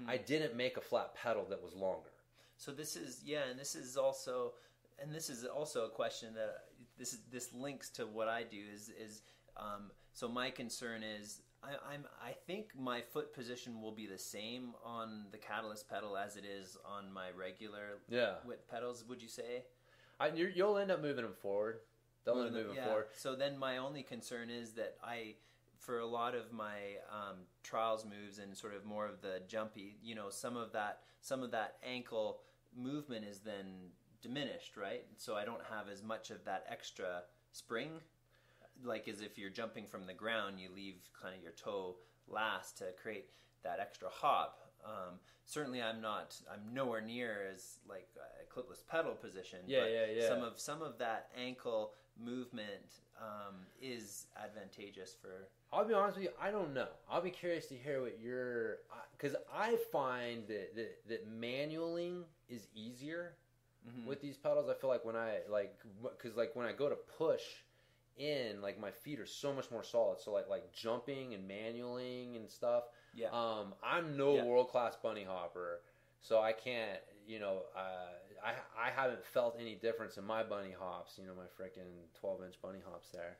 I didn't make a flat pedal that was longer. So this is also a question that this links to what I do is so my concern is I think my foot position will be the same on the Catalyst pedal as it is on my regular width pedals. Would you say? You'll end up moving them forward. They'll end up moving forward. So then my only concern is that for a lot of my trials moves and sort of more of the jumpy, you know, some of that ankle movement is then diminished, right? So I don't have as much of that extra spring, like as if you're jumping from the ground, you leave kind of your toe last to create that extra hop. Certainly, I'm nowhere near as like a clipless pedal position. Yeah. Some of that ankle movement is advantageous for. I'll be honest with you, I don't know. I'll be curious to hear what because I find that manualing is easier with these pedals. I feel like when I go to push in, like, my feet are so much more solid. So like jumping and manualing and stuff. Yeah. I'm no world class bunny hopper, so I can't. You know, I haven't felt any difference in my bunny hops. You know, my freaking 12-inch bunny hops there.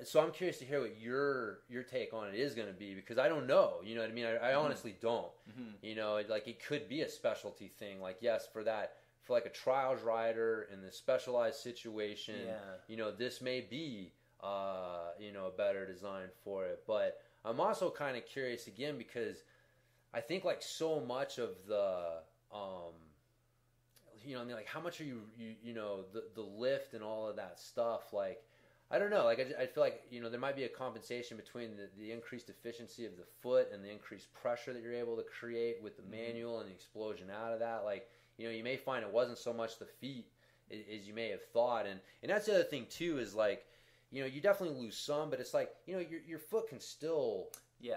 So I'm curious to hear what your take on it is going to be, because I don't know. You know what I mean? I honestly don't. Mm-hmm. You know, like it could be a specialty thing. Like, yes, for like a trials rider in this specialized situation, you know, this may be you know, a better design for it. But I'm also kind of curious again, because I think like so much of the you know, I mean, like how much are you know, the lift and all of that stuff, like I don't know, like I feel like, you know, there might be a compensation between the increased efficiency of the foot and the increased pressure that you're able to create with the manual and the explosion out of that. Like, you know, you may find it wasn't so much the feet as you may have thought, and that's the other thing too, is like, you know, you definitely lose some, but it's like, you know, your foot can still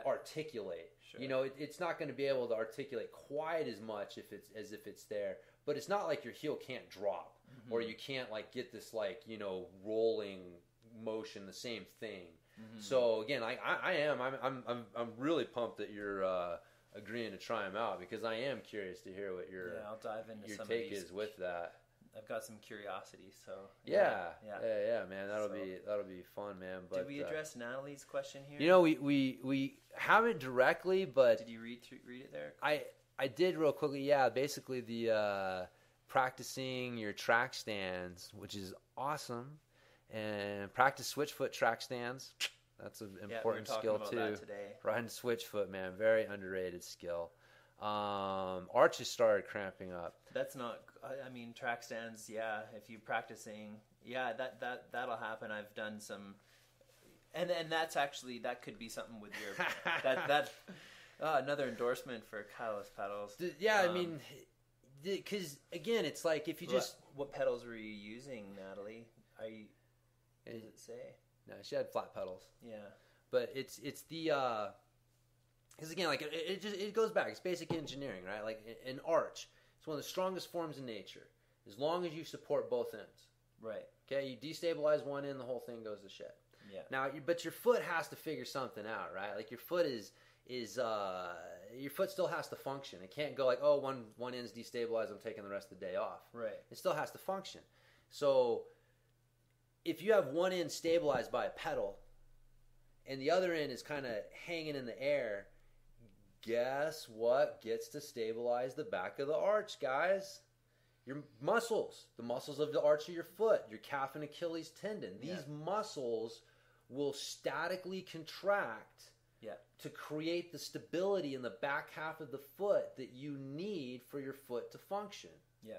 articulate. Sure. You know, it's not going to be able to articulate quite as much if it's there, but it's not like your heel can't drop or you can't like get this like, you know, rolling motion, the same thing. So again, I'm really pumped that you're agreeing to try them out, because I am curious to hear what your I'll dive into your some take of these. is with that. I've got some curiosity, so yeah, man, that'll be fun, man. But did we address Natalie's question here? You know, we haven't directly, but did you read it there? I did real quickly. Yeah, basically the practicing your track stands, which is awesome, and practice switch foot track stands. That's an important skill too. Riding switch foot, man, very underrated skill. Arches started cramping up. That's not. I mean, track stands. Yeah, if you're practicing, that'll happen. I've done some, and that's actually, that could be something with your that another endorsement for Catalyst pedals. I mean, because again, it's like if you just what pedals were you using, Natalie? Does it say? No, she had flat pedals. Yeah, but it's the. Because again, like it goes back. It's basic engineering, right? Like an arch, it's one of the strongest forms in nature. As long as you support both ends, right? Okay, you destabilize one end, the whole thing goes to shit. Yeah. Now, but your foot has to figure something out, right? Like your foot your foot still has to function. It can't go like, oh, one end's destabilized, I'm taking the rest of the day off. Right. It still has to function. So if you have one end stabilized by a pedal, and the other end is kind of hanging in the air, guess what gets to stabilize the back of the arch, guys? Your muscles. The muscles of the arch of your foot. Your calf and Achilles tendon. These muscles will statically contract to create the stability in the back half of the foot that you need for your foot to function. Yeah.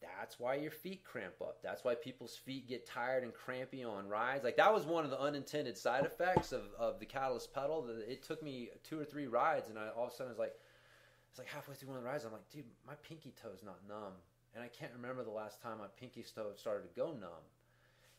That's why your feet cramp up. That's why people's feet get tired and crampy on rides. Like, that was one of the unintended side effects of the Catalyst pedal. It took me 2 or 3 rides, and all of a sudden I was like halfway through one of the rides, I'm like, dude, my pinky toe's not numb. And I can't remember the last time my pinky toe started to go numb.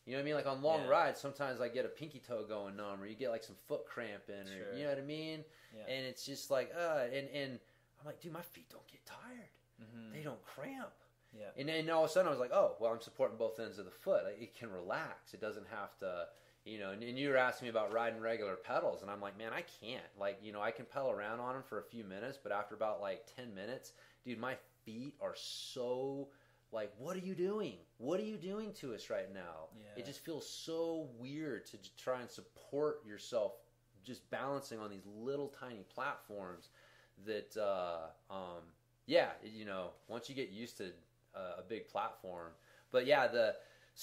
You know what I mean? Like on long rides, sometimes I get a pinky toe going numb, or you get like some foot cramping, or you know what I mean? Yeah. And it's just like, and I'm like, dude, my feet don't get tired. Mm-hmm. They don't cramp. Yeah. And then all of a sudden I was like, oh, well, I'm supporting both ends of the foot. Like, it can relax. It doesn't have to, you know, and you were asking me about riding regular pedals, and I'm like, man, I can't. Like, you know, I can pedal around on them for a few minutes, but after about like 10 minutes, dude, my feet are so like, what are you doing? What are you doing to us right now? Yeah. It just feels so weird to try and support yourself just balancing on these little tiny platforms that, you know, once you get used to a big platform. But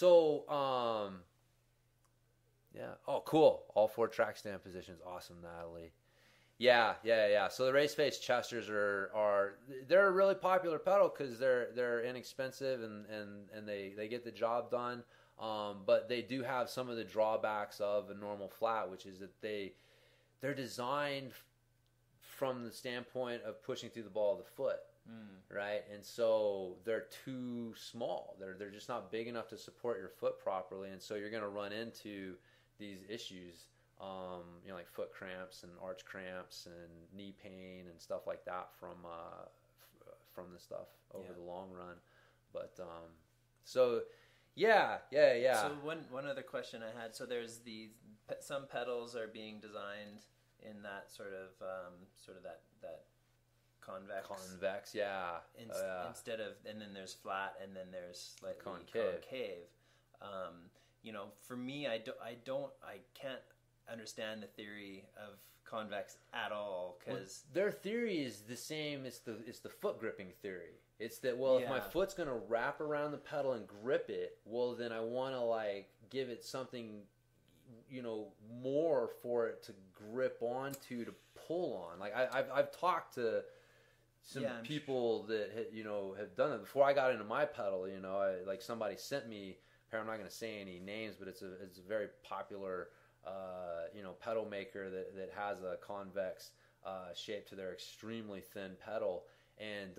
oh, cool. All 4 track stand positions. Awesome, Natalie. Yeah. So the Race Face Chesters they're a really popular pedal because they're inexpensive and they get the job done. But they do have some of the drawbacks of a normal flat, which is that they're designed from the standpoint of pushing through the ball of the foot. Right, and so they're too small. They're just not big enough to support your foot properly, and so you're going to run into these issues, you know, like foot cramps and arch cramps and knee pain and stuff like that from the stuff over the long run. But so one other question I had. So there's some pedals are being designed in that sort of that convex. Yeah. Instead of, and then there's flat, and then there's like concave. For me, I can't understand the theory of convex at all, because their theory is the same. It's the foot gripping theory. It's that, well, if my foot's going to wrap around the pedal and grip it, well, then I want to like give it something, more for it to grip onto, to pull on. Like I've talked to some people that have done it before I got into my pedal. Like somebody sent me. I'm not going to say any names, but it's a very popular pedal maker that has a convex shape to their extremely thin pedal. And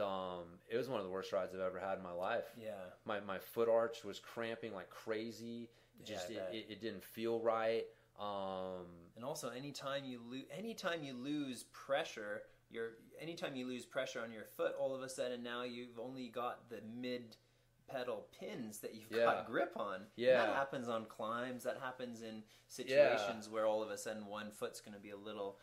it was one of the worst rides I've ever had in my life. Yeah, my foot arch was cramping like crazy. It didn't feel right. And also, anytime you lose pressure, anytime you lose pressure on your foot, all of a sudden now you've only got the mid pedal pins that you've got grip on. Yeah, that happens on climbs. That happens in situations where all of a sudden one foot's going to be a little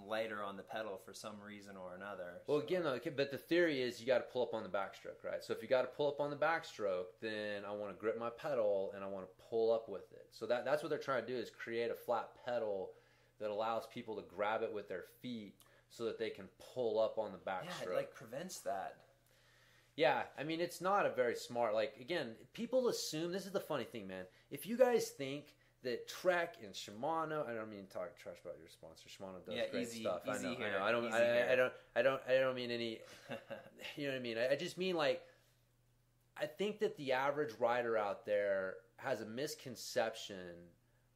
lighter on the pedal for some reason or another. Well, again, but the theory is you got to pull up on the backstroke, right? So if you got to pull up on the backstroke, then I want to grip my pedal and I want to pull up with it. So that's what they're trying to do, is create a flat pedal that allows people to grab it with their feet so that they can pull up on the backstroke. Yeah, it prevents that. Yeah, I mean, it's not a very smart, again, people assume, this is the funny thing, man. If you guys think that Trek and Shimano, I don't mean to talk trash about your sponsor. Shimano does great stuff. I know. I don't mean any, you know what I mean? I just mean, I think that the average rider out there has a misconception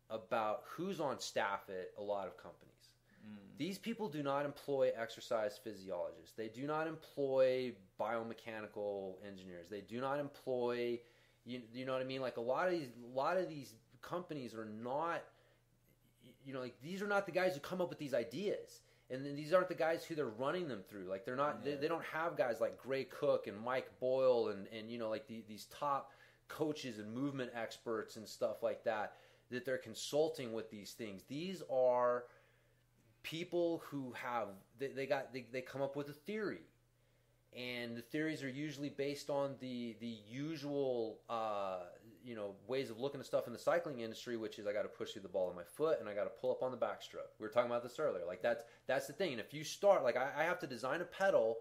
about who's on staff at a lot of companies. These people do not employ exercise physiologists. They do not employ biomechanical engineers. They do not employ, you know what I mean? A lot of these companies are not, these are not the guys who come up with these ideas. And then these aren't the guys who they're running them through. They're not, they don't have guys like Gray Cook and Mike Boyle and these top coaches and movement experts and stuff like that they're consulting with these things. These are people who have they come up with a theory, and the theories are usually based on the usual ways of looking at stuff in the cycling industry, which is I got to push through the ball of my foot and I got to pull up on the backstroke. We were talking about this earlier. That's the thing. And if you start I have to design a pedal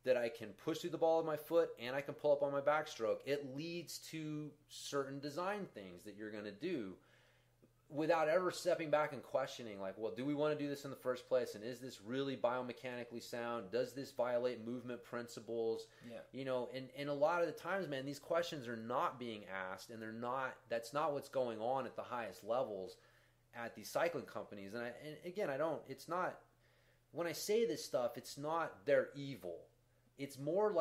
that I can push through the ball of my foot and I can pull up on my backstroke, it leads to certain design things that you're going to do without ever stepping back and questioning, well, do we want to do this in the first place? And is this really biomechanically sound? Does this violate movement principles? Yeah. And a lot of the times, man, these questions are not being asked, and that's not what's going on at the highest levels at these cycling companies. And again, it's not, when I say this stuff, it's not they're evil. It's more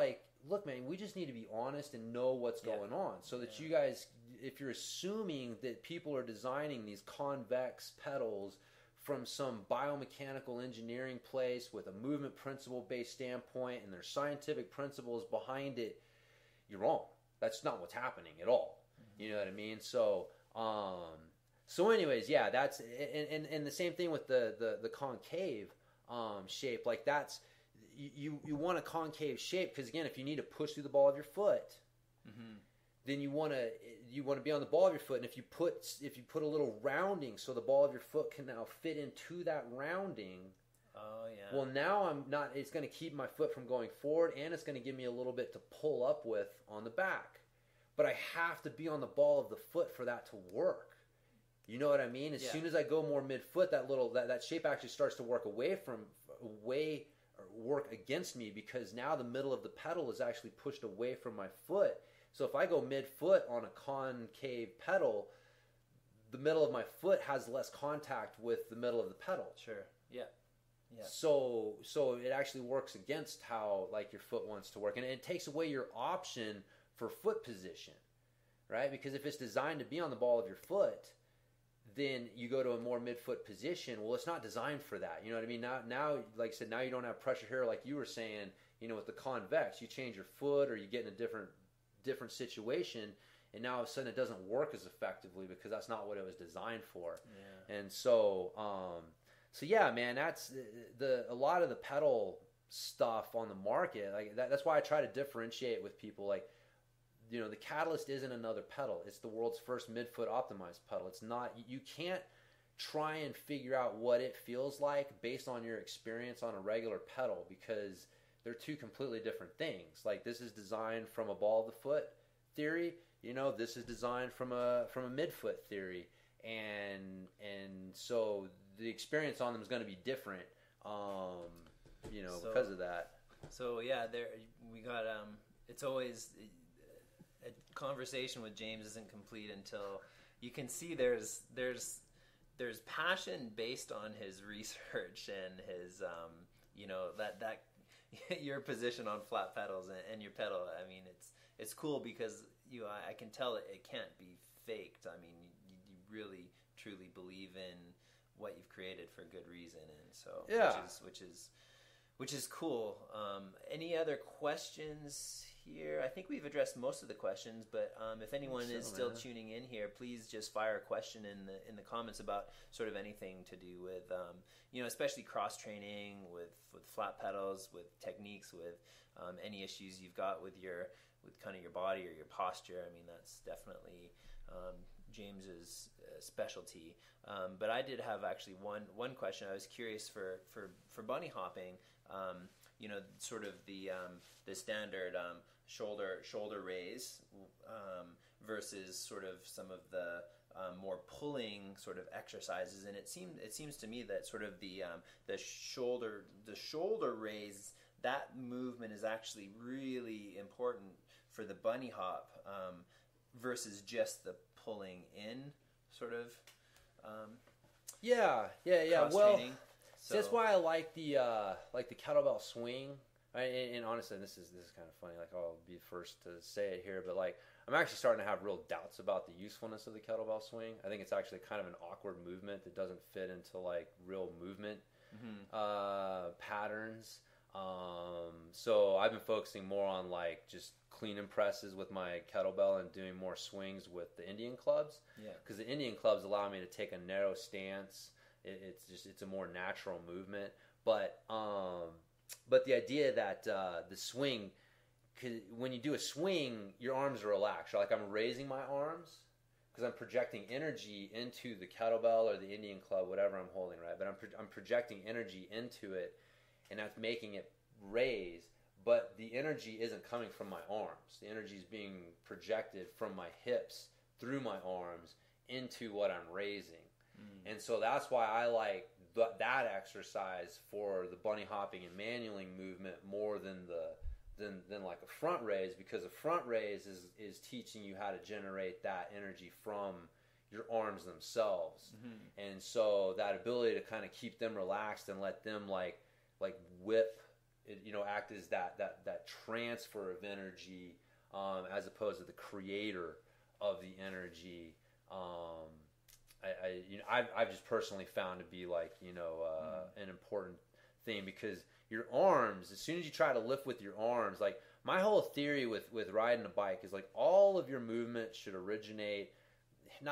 look, man, we just need to be honest and know what's going on so that you guys, if you're assuming that people are designing these convex pedals from some biomechanical engineering place with a movement principle based standpoint and there's scientific principles behind it, you're wrong. That's not what's happening at all. Mm-hmm. You know what I mean? So anyways, yeah, that's, and the same thing with the concave shape. That's, you want a concave shape because, again, if you need to push through the ball of your foot, mm-hmm. then you want to be on the ball of your foot, and if you put a little rounding so the ball of your foot can now fit into that rounding. Oh yeah. Well, now it's going to keep my foot from going forward, and it's going to give me a little bit to pull up with on the back. But I have to be on the ball of the foot for that to work. You know what I mean? As soon as I go more midfoot, that shape actually starts to work work against me, because now the middle of the pedal is actually pushed away from my foot. So if I go midfoot on a concave pedal, the middle of my foot has less contact with the middle of the pedal. Sure. Yeah. Yeah. So it actually works against how your foot wants to work, and it takes away your option for foot position, right? Because if it's designed to be on the ball of your foot, then you go to a more midfoot position. Well, it's not designed for that. You know what I mean? Now, like I said, now you don't have pressure here, like you were saying. With the convex, you change your foot or you get in a different situation, and now all of a sudden it doesn't work as effectively because that's not what it was designed for. Yeah. And so yeah, man, that's a lot of the pedal stuff on the market. Like that's why I try to differentiate with people. Like, you know, the Catalyst isn't another pedal. It's the world's first midfoot optimized pedal. It's not. You can't try and figure out what it feels like based on your experience on a regular pedal, because they're two completely different things. Like, this is designed from a ball of the foot theory. You know, this is designed from a midfoot theory, and so the experience on them is going to be different. You know, because of that. So yeah, we got. It's always a conversation with James isn't complete until you can see there's passion based on his research and his you know, that your position on flat pedals and your pedal. I mean, it's cool because I can tell it can't be faked. I mean, you really truly believe in what you've created for good reason, and so which is cool. Any other questions here? I think we've addressed most of the questions, but if anyone is still tuning in here, please just fire a question in the comments about sort of anything to do with you know, especially cross training, with flat pedals, with techniques, with any issues you've got with kind of your body or your posture. I mean, that's definitely James's specialty. But I did have actually one question. I was curious for bunny hopping. You know, sort of the standard shoulder raise versus sort of some of the more pulling sort of exercises. And it seems to me that sort of the shoulder raise, that movement is actually really important for the bunny hop versus just the pulling in sort of well, so that's why I like the kettlebell swing. And honestly, this is kind of funny. Like, I'll be first to say it here, but like, I'm actually starting to have real doubts about the usefulness of the kettlebell swing. I think it's actually kind of an awkward movement that doesn't fit into like real movement patterns. So I've been focusing more on like just clean and presses with my kettlebell and doing more swings with the Indian clubs. Yeah. Because the Indian clubs allow me to take a narrow stance. It's a more natural movement. But the idea that the swing, when you do a swing, your arms are relaxed. Like, I'm raising my arms because I'm projecting energy into the kettlebell or the Indian club, whatever I'm holding, right? But I'm projecting energy into it, and that's making it raise. But the energy isn't coming from my arms. The energy is being projected from my hips through my arms into what I'm raising. And so that's why I like that exercise for the bunny hopping and manualing movement more than like a front raise, because a front raise is teaching you how to generate that energy from your arms themselves. And so that ability to kind of keep them relaxed and let them like whip, you know, act as that transfer of energy as opposed to the creator of the energy. I've just personally found to be like, you know, an important thing, because your arms, as soon as you try to lift with your arms, like my whole theory with riding a bike is like all of your movement should originate, it's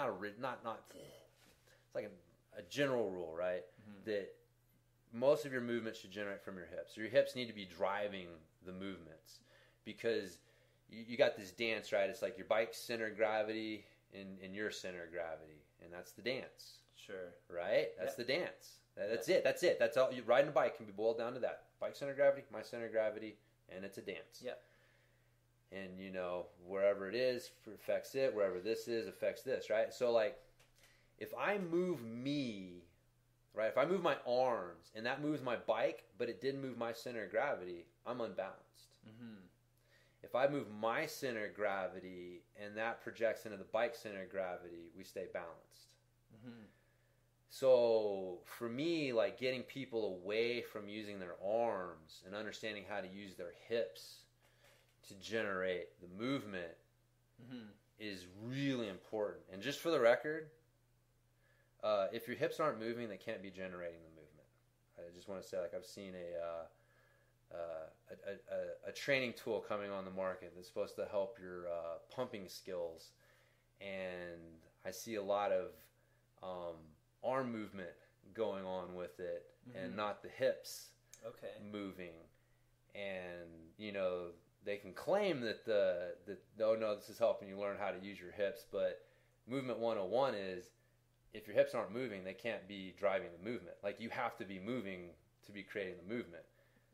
like a general rule, right? That most of your movement should generate from your hips. So your hips need to be driving the movements, because you got this dance, right? It's like your bike's center of gravity and your center of gravity. And that's the dance. Sure. Right? That's the dance. That's it. That's all. Riding a bike can be boiled down to that. Bike center of gravity, my center of gravity, and it's a dance. Yeah. And, you know, wherever it is affects it. Wherever this is affects this, right? So, like, if I move me, right, if I move my arms and that moves my bike, but it didn't move my center of gravity, I'm unbalanced. If I move my center of gravity and that projects into the bike center of gravity, we stay balanced. So for me, like, getting people away from using their arms and understanding how to use their hips to generate the movement is really important. And just for the record, if your hips aren't moving, they can't be generating the movement. I just want to say, like, I've seen a training tool coming on the market that's supposed to help your pumping skills, and I see a lot of arm movement going on with it and not the hips moving. and they can claim that oh no, this is helping you learn how to use your hips, but movement 101 is if your hips aren't moving, they can't be driving the movement. Like, you have to be moving to be creating the movement.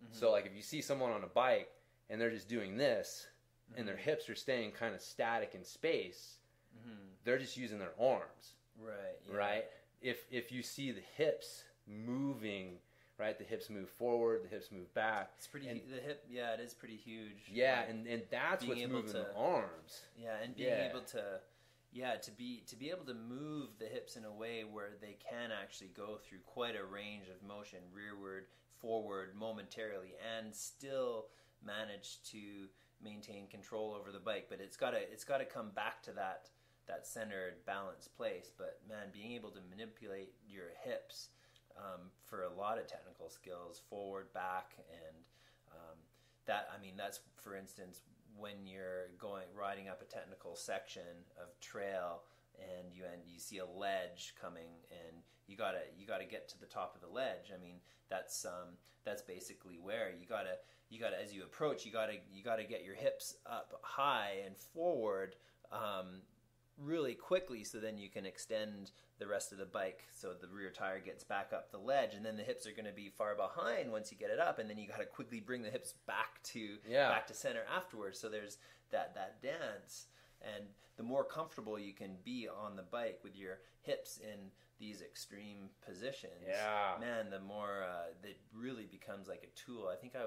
Mm-hmm. So like if you see someone on a bike and they're just doing this, mm-hmm. and their hips are staying kind of static in space, mm-hmm. they're just using their arms. Right. Yeah. Right? If you see the hips moving, right, the hips move forward, the hips move back. It's pretty. The hip, yeah, it is pretty huge. Yeah, and that's what's moving the arms. Yeah, and being able to, to be able to move the hips in a way where they can actually go through quite a range of motion, rearward, forward, momentarily, and still manage to maintain control over the bike. But it's got to come back to that centered, balanced place. But man, being able to manipulate your hips for a lot of technical skills, forward, back, and that's, for instance, when you're riding up a technical section of trail and you see a ledge coming and you gotta get to the top of the ledge. I mean, that's basically where you gotta as you approach, you gotta get your hips up high and forward really quickly, so then you can extend the rest of the bike so the rear tire gets back up the ledge, and then the hips are going to be far behind once you get it up, and then you got to quickly bring the hips back to center afterwards. So there's that dance, and the more comfortable you can be on the bike with your hips in these extreme positions, man, the more it really becomes like a tool. I think I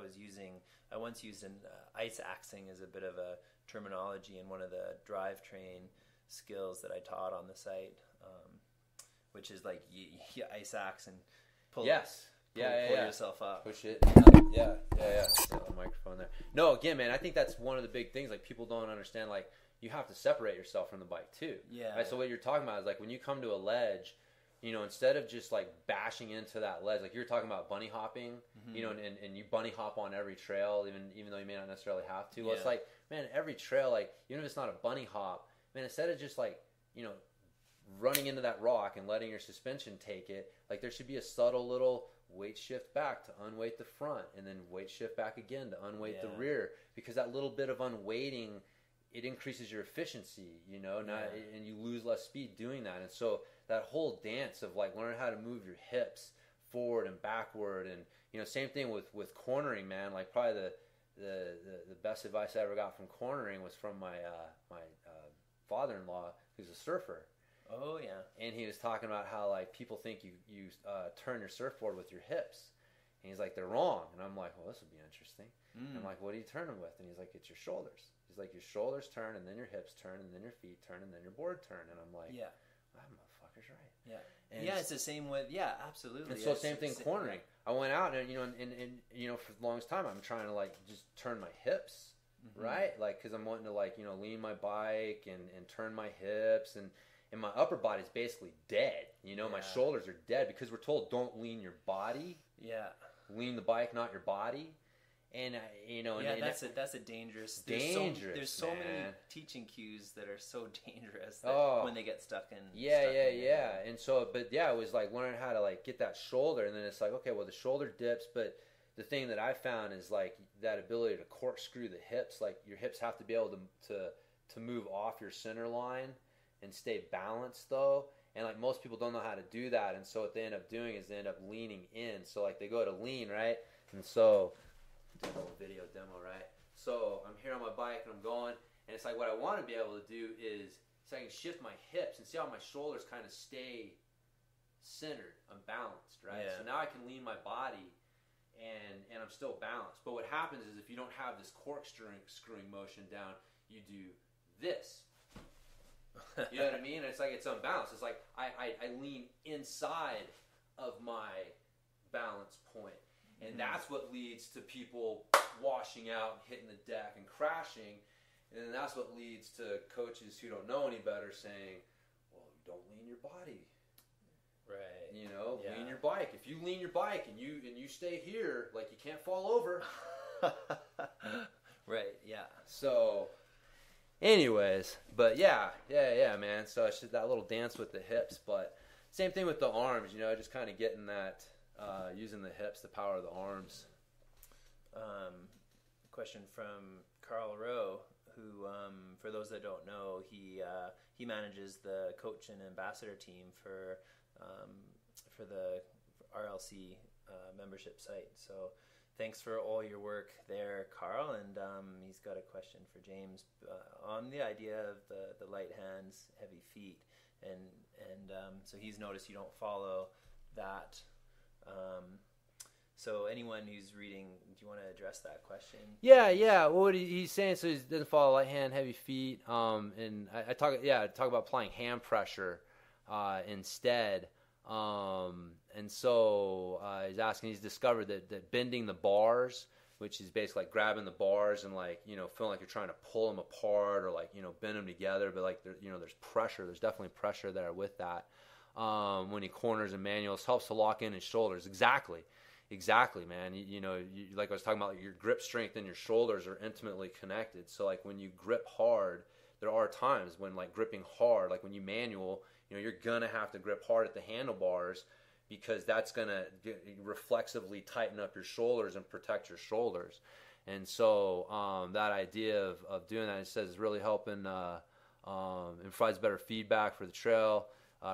once used an ice axing as a bit of a terminology in one of the drivetrain skills that I taught on the site, which is like you ice axe and pull yourself up, push it, yeah. So the microphone there. No, again, man, I think that's one of the big things. Like, people don't understand. Like, you have to separate yourself from the bike too. Yeah. Right? So what you're talking about is like when you come to a ledge, instead of just like bashing into that ledge, like you're talking about bunny hopping, mm-hmm. And you bunny hop on every trail, even though you may not necessarily have to. Well, it's like, man, every trail, like, even if it's not a bunny hop, man, instead of just like, running into that rock and letting your suspension take it, like, there should be a subtle little weight shift back to unweight the front, and then weight shift back again to unweight the rear, because that little bit of unweighting, it increases your efficiency, and you lose less speed doing that. And so that whole dance of like learning how to move your hips forward and backward, and same thing with cornering, man. Like, probably the best advice I ever got from cornering was from my father-in-law, who's a surfer. Oh yeah. And he was talking about how like people think you turn your surfboard with your hips, and he's like, they're wrong. And I'm like, well, this would be interesting. And I'm like, what do you turn them with? And he's like, it's your shoulders. He's like, your shoulders turn, and then your hips turn, and then your feet turn, and then your board turn. And I'm like, that motherfucker's right. Yeah. And it's the same with absolutely. And so same thing cornering. I went out and for the longest time I'm trying to like just turn my hips, mm-hmm. right? Like, because I'm wanting to like lean my bike and turn my hips, and my upper body's basically dead. My shoulders are dead because we're told don't lean your body. Yeah. Lean the bike, not your body. And that's a dangerous. There's so man. many teaching cues that are so dangerous when they get stuck in. Yeah. And so, but it was like learning how to like get that shoulder, and then it's like, okay, well, the shoulder dips, but the thing that I found is like that ability to corkscrew the hips. Like, your hips have to be able to move off your center line and stay balanced though. And like most people don't know how to do that, and so what they end up doing is they end up leaning in. So like they go to lean, right? And so do a little video demo, right? So I'm here on my bike and I'm going, and it's like what I want to be able to do is so I can shift my hips and see how my shoulders kind of stay centered, I'm balanced, right? Yeah. So now I can lean my body and I'm still balanced. But what happens is if you don't have this corkscrewing motion down, you do this. You know what I mean? And it's like it's unbalanced. It's like I lean inside of my balance point. And that's what leads to people washing out, hitting the deck, and crashing. And then that's what leads to coaches who don't know any better saying, well, don't lean your body. Right. Lean your bike. If you lean your bike and you stay here, like, you can't fall over. Right, yeah. So, anyways, but yeah, man. So it's just that little dance with the hips. But same thing with the arms, just kind of getting that, using the hips, the power of the arms. question from Carl Rowe, who, for those that don't know, he manages the coach and ambassador team for the RLC membership site. So thanks for all your work there, Carl. And he's got a question for James on the idea of the light hands, heavy feet, and so he's noticed you don't follow that. So anyone who's reading, do you want to address that question? Yeah. What he's saying, so he doesn't follow light hand, heavy feet. And I talk about applying hand pressure instead. And so he's asking. He's discovered that bending the bars, which is basically like grabbing the bars and like feeling like you're trying to pull them apart or like bend them together, but like there's pressure. There's definitely pressure there with that. When he corners and manuals, helps to lock in his shoulders. Exactly, man. You like I was talking about, like your grip strength and your shoulders are intimately connected. So like when you grip hard, there are times when like gripping hard, like when you manual, you're gonna have to grip hard at the handlebars because that's gonna reflexively tighten up your shoulders and protect your shoulders. And so that idea of doing that, it says, is really helping. It provides better feedback for the trail.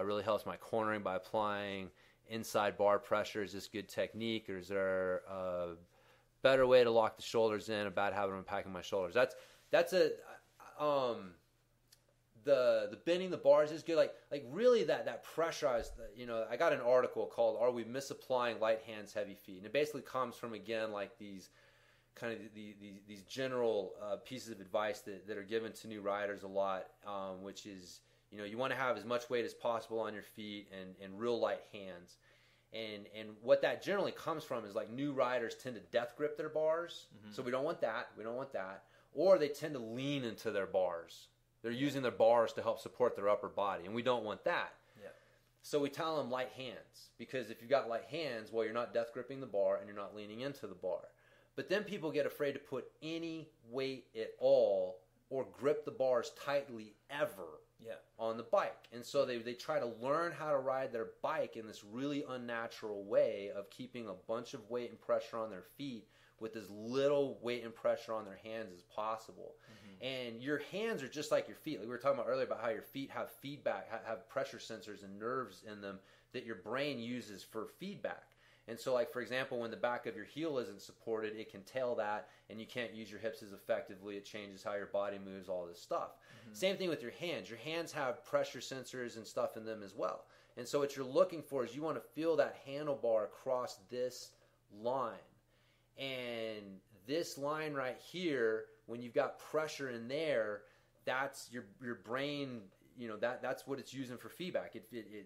Really helps my cornering by applying inside bar pressure. Is this good technique, or is there a better way to lock the shoulders in? A bad habit of unpacking my shoulders. That's a the bending the bars is good. Like really that pressurized. I got an article called "Are We Misapplying Light Hands, Heavy Feet?" And it basically comes from, again, like these kind of these general pieces of advice that are given to new riders a lot, which is you want to have as much weight as possible on your feet and real light hands. And what that generally comes from is like new riders tend to death grip their bars. Mm-hmm. So we don't want that. Or they tend to lean into their bars. They're using their bars to help support their upper body, and we don't want that. Yeah. So we tell them light hands, because if you've got light hands, well, you're not death gripping the bar and you're not leaning into the bar. But then people get afraid to put any weight at all or grip the bars tightly ever on the bike. And so they try to learn how to ride their bike in this really unnatural way of keeping a bunch of weight and pressure on their feet with as little weight and pressure on their hands as possible. Mm-hmm. And your hands are just like your feet. Like we were talking about earlier about how your feet have feedback, have pressure sensors and nerves in them that your brain uses for feedback. And so, like, for example, when the back of your heel isn't supported, it can tell that, and you can't use your hips as effectively. It changes how your body moves, all this stuff. Mm-hmm. Same thing with your hands. Your hands have pressure sensors and stuff in them as well. And so what you're looking for is you want to feel that handlebar across this line. And this line right here, when you've got pressure in there, that's your brain. That's what it's using for feedback.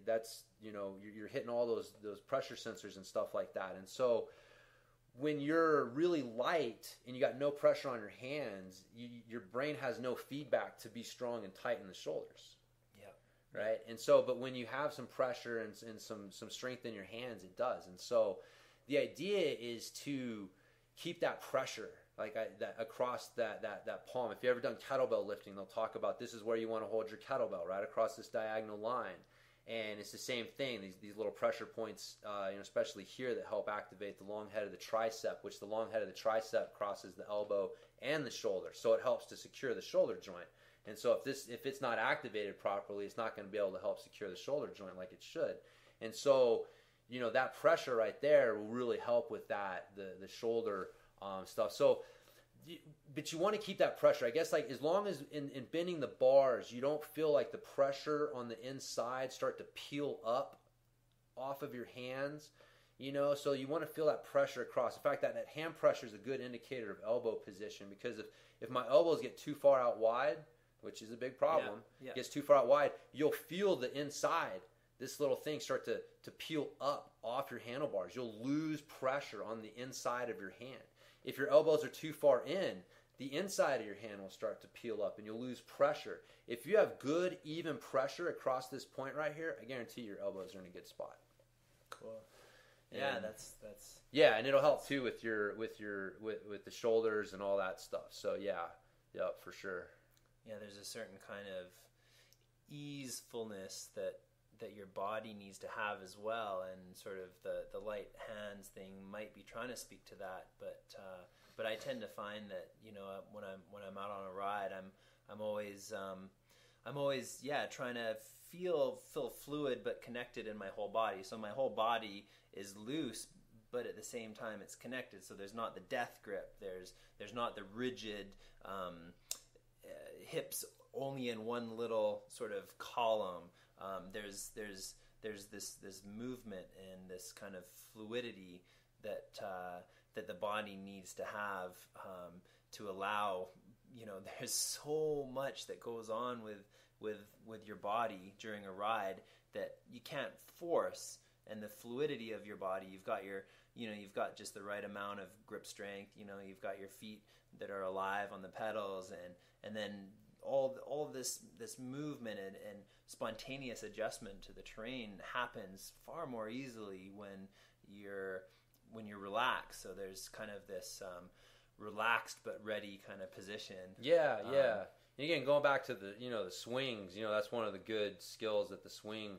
That's you're hitting all those pressure sensors and stuff like that. And so when you're really light and you got no pressure on your hands, your brain has no feedback to be strong and tighten the shoulders. Yeah. Right. And so, but when you have some pressure and some strength in your hands, it does. And so the idea is to keep that pressure that across that palm. If you've ever done kettlebell lifting, they'll talk about this is where you want to hold your kettlebell, right across this diagonal line. And it's the same thing, these little pressure points, especially here, that help activate the long head of the tricep, which the long head of the tricep crosses the elbow and the shoulder. So it helps to secure the shoulder joint. And so if it's not activated properly, it's not going to be able to help secure the shoulder joint like it should. And so, that pressure right there will really help with that, the shoulder stuff. So, but you want to keep that pressure. I guess, like, as long as in bending the bars, you don't feel like the pressure on the inside start to peel up off of your hands, so you want to feel that pressure across. In fact, that hand pressure is a good indicator of elbow position, because if my elbows get too far out wide, which is a big problem, gets too far out wide, you'll feel the inside, this little thing, start to peel up off your handlebars. You'll lose pressure on the inside of your hand. If your elbows are too far in, the inside of your hand will start to peel up and you'll lose pressure. If you have good, even pressure across this point right here, I guarantee your elbows are in a good spot. Cool. Yeah, and that's yeah, and it'll help too with the shoulders and all that stuff. So yep, for sure. Yeah, there's a certain kind of easefulness that your body needs to have as well, and sort of the light hands thing might be trying to speak to that, but But I tend to find that, when I'm out on a ride, I'm always trying to feel fluid but connected in my whole body. So my whole body is loose, but at the same time it's connected. So there's not the death grip. There's not the rigid hips only in one little sort of column. There's this movement and this kind of fluidity that the body needs to have to allow. There's so much that goes on with your body during a ride that you can't force, and the fluidity of your body. You've got just the right amount of grip strength. You've got your feet that are alive on the pedals, and then all this movement and spontaneous adjustment to the terrain happens far more easily when you're relaxed. So there's kind of this relaxed but ready kind of position. Yeah. Again, going back to the the swings, that's one of the good skills that the swing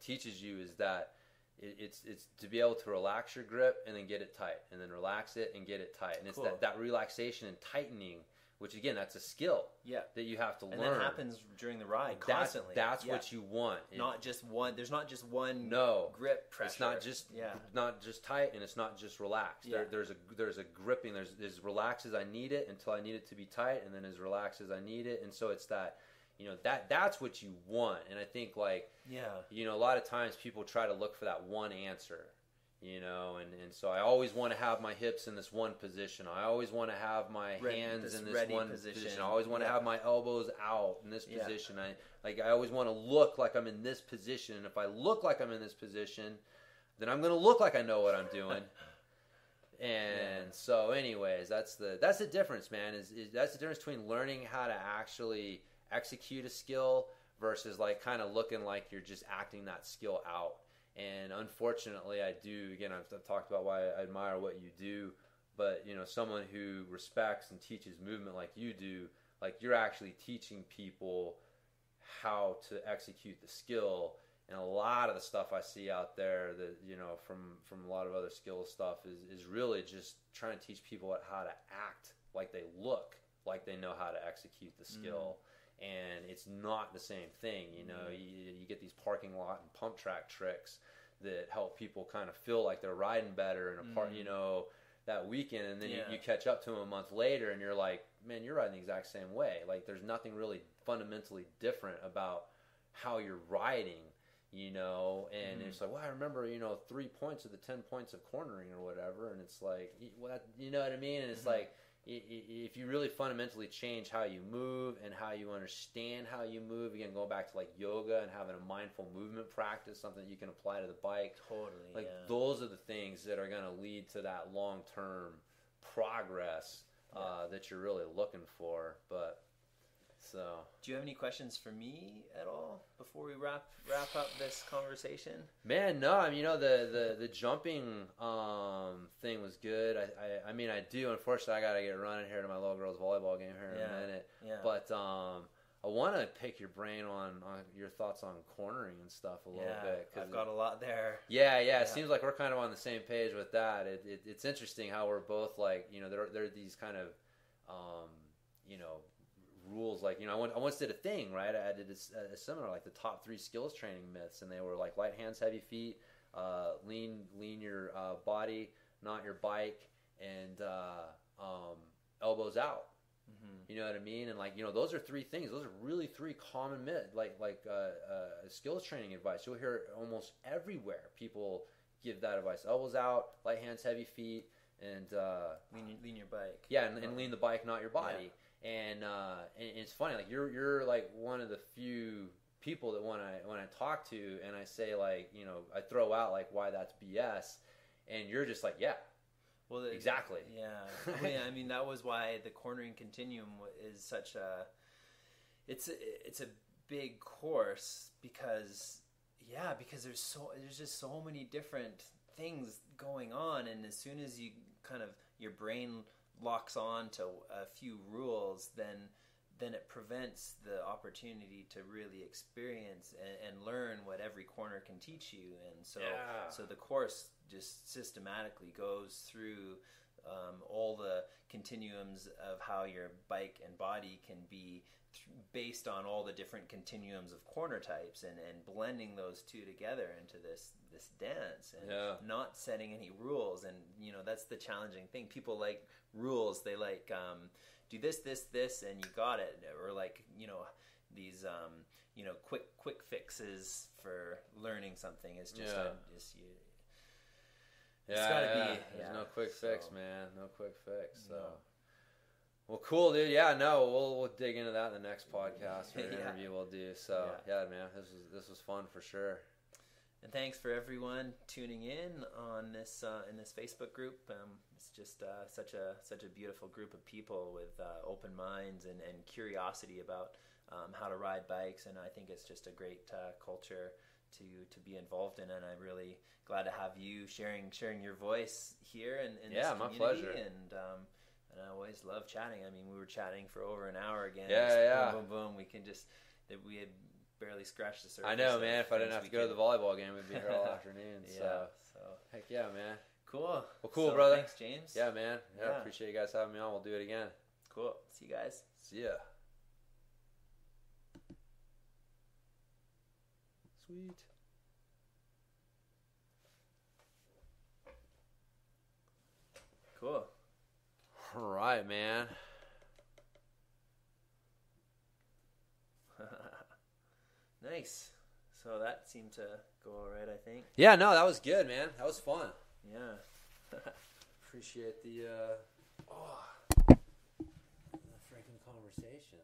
teaches you, is that it's to be able to relax your grip and then get it tight, and then relax it and get it tight, and Cool. it's that relaxation and tightening, which again, that's a skill that you have to learn. And that happens during the ride constantly. That's what you want. Not just one. There's not just one grip pressure. It's not just tight, and it's not just relaxed. Yeah. There's a gripping. There's as relaxed as I need it until I need it to be tight, and then as relaxed as I need it. And so it's that, that's what you want. And I think a lot of times people try to look for that one answer. And so I always want to have my hips in this one position. I always want to have my hands in this one position. I always want to have my elbows out in this position. I always want to look like I'm in this position. And if I look like I'm in this position, then I'm going to look like I know what I'm doing. And so anyways, that's the difference, man. Is that's the difference between learning how to actually execute a skill versus kind of looking like you're just acting that skill out. And unfortunately, I do. Again, I've talked about why I admire what you do, but someone who respects and teaches movement like you do, you're actually teaching people how to execute the skill. And a lot of the stuff I see out there that from a lot of other skill stuff is really just trying to teach people how to act like they look like they know how to execute the skill. And it's not the same thing. You get these parking lot and pump track tricks that help people kind of feel like they're riding better in a part, that weekend, and then you catch up to them a month later, and you're like, man, you're riding the exact same way. There's nothing really fundamentally different about how you're riding, and it's like, well, I remember, 3 points of the 10 points of cornering or whatever, and it's like, you know what I mean? And it's like, if you really fundamentally change how you move and how you understand how you move, again, going back to yoga and having a mindful movement practice, something you can apply to the bike. Totally. Those are the things that are going to lead to that long-term progress that you're really looking for. But so, do you have any questions for me at all before we wrap up this conversation? Man, no. I mean, the jumping thing was good. I mean, I do. Unfortunately, I got to get running here to my little girls' volleyball game here in a minute. Yeah. But I want to pick your brain on your thoughts on cornering and stuff a little bit. I've got a lot there. Yeah. It seems like we're kind of on the same page with that. It's interesting how we're both there are these kind of rules. I once did a thing, right? I did a seminar, the top 3 skills training myths, and they were light hands, heavy feet, lean your body, not your bike, and elbows out. You know what I mean? And those are 3 things. Those are really 3 common myths, skills training advice. You'll hear it almost everywhere. People give that advice: elbows out, light hands, heavy feet, and lean your bike. Yeah, and lean the bike, not your body. Yeah. And it's funny, you're one of the few people that when I talk to and I say I throw out why that's BS, and you're just well, exactly. Yeah. I mean that was why the cornering continuum is such a it's a big course because there's just so many different things going on, and as soon as you kind of your brain locks on to a few rules, then it prevents the opportunity to really experience and learn what every corner can teach you. And so the course just systematically goes through all the continuums of how your bike and body can be based on all the different continuums of corner types, and blending those two together into this dance, and not setting any rules. And that's the challenging thing. People like rules. They like do this, and you got it, or like these quick fixes for learning something. Is just it's gotta be. There's no quick fix, man. No quick fix. So. Well, cool, dude. Yeah, no, we'll dig into that in the next podcast or interview we'll do. So, man, this was fun for sure. And thanks for everyone tuning in on this in this Facebook group. It's just such a beautiful group of people with open minds and curiosity about how to ride bikes, and I think it's just a great culture to be involved in. And I'm really glad to have you sharing your voice here in this community. My pleasure. And I always love chatting. I mean, we were chatting for over an hour again. Boom, boom, boom. We had barely scratched the surface. I know, man. If I didn't have to go to the volleyball game, we'd be here all afternoon. So heck yeah, man. Cool. Well, cool, brother. Thanks, James. Yeah, man. Yeah, appreciate you guys having me on. We'll do it again. Cool. See you guys. See ya. Sweet. Cool. All right, man. Nice. So that seemed to go all right, I think. Yeah, no, that was good, man. That was fun. Yeah. Appreciate the freaking conversation.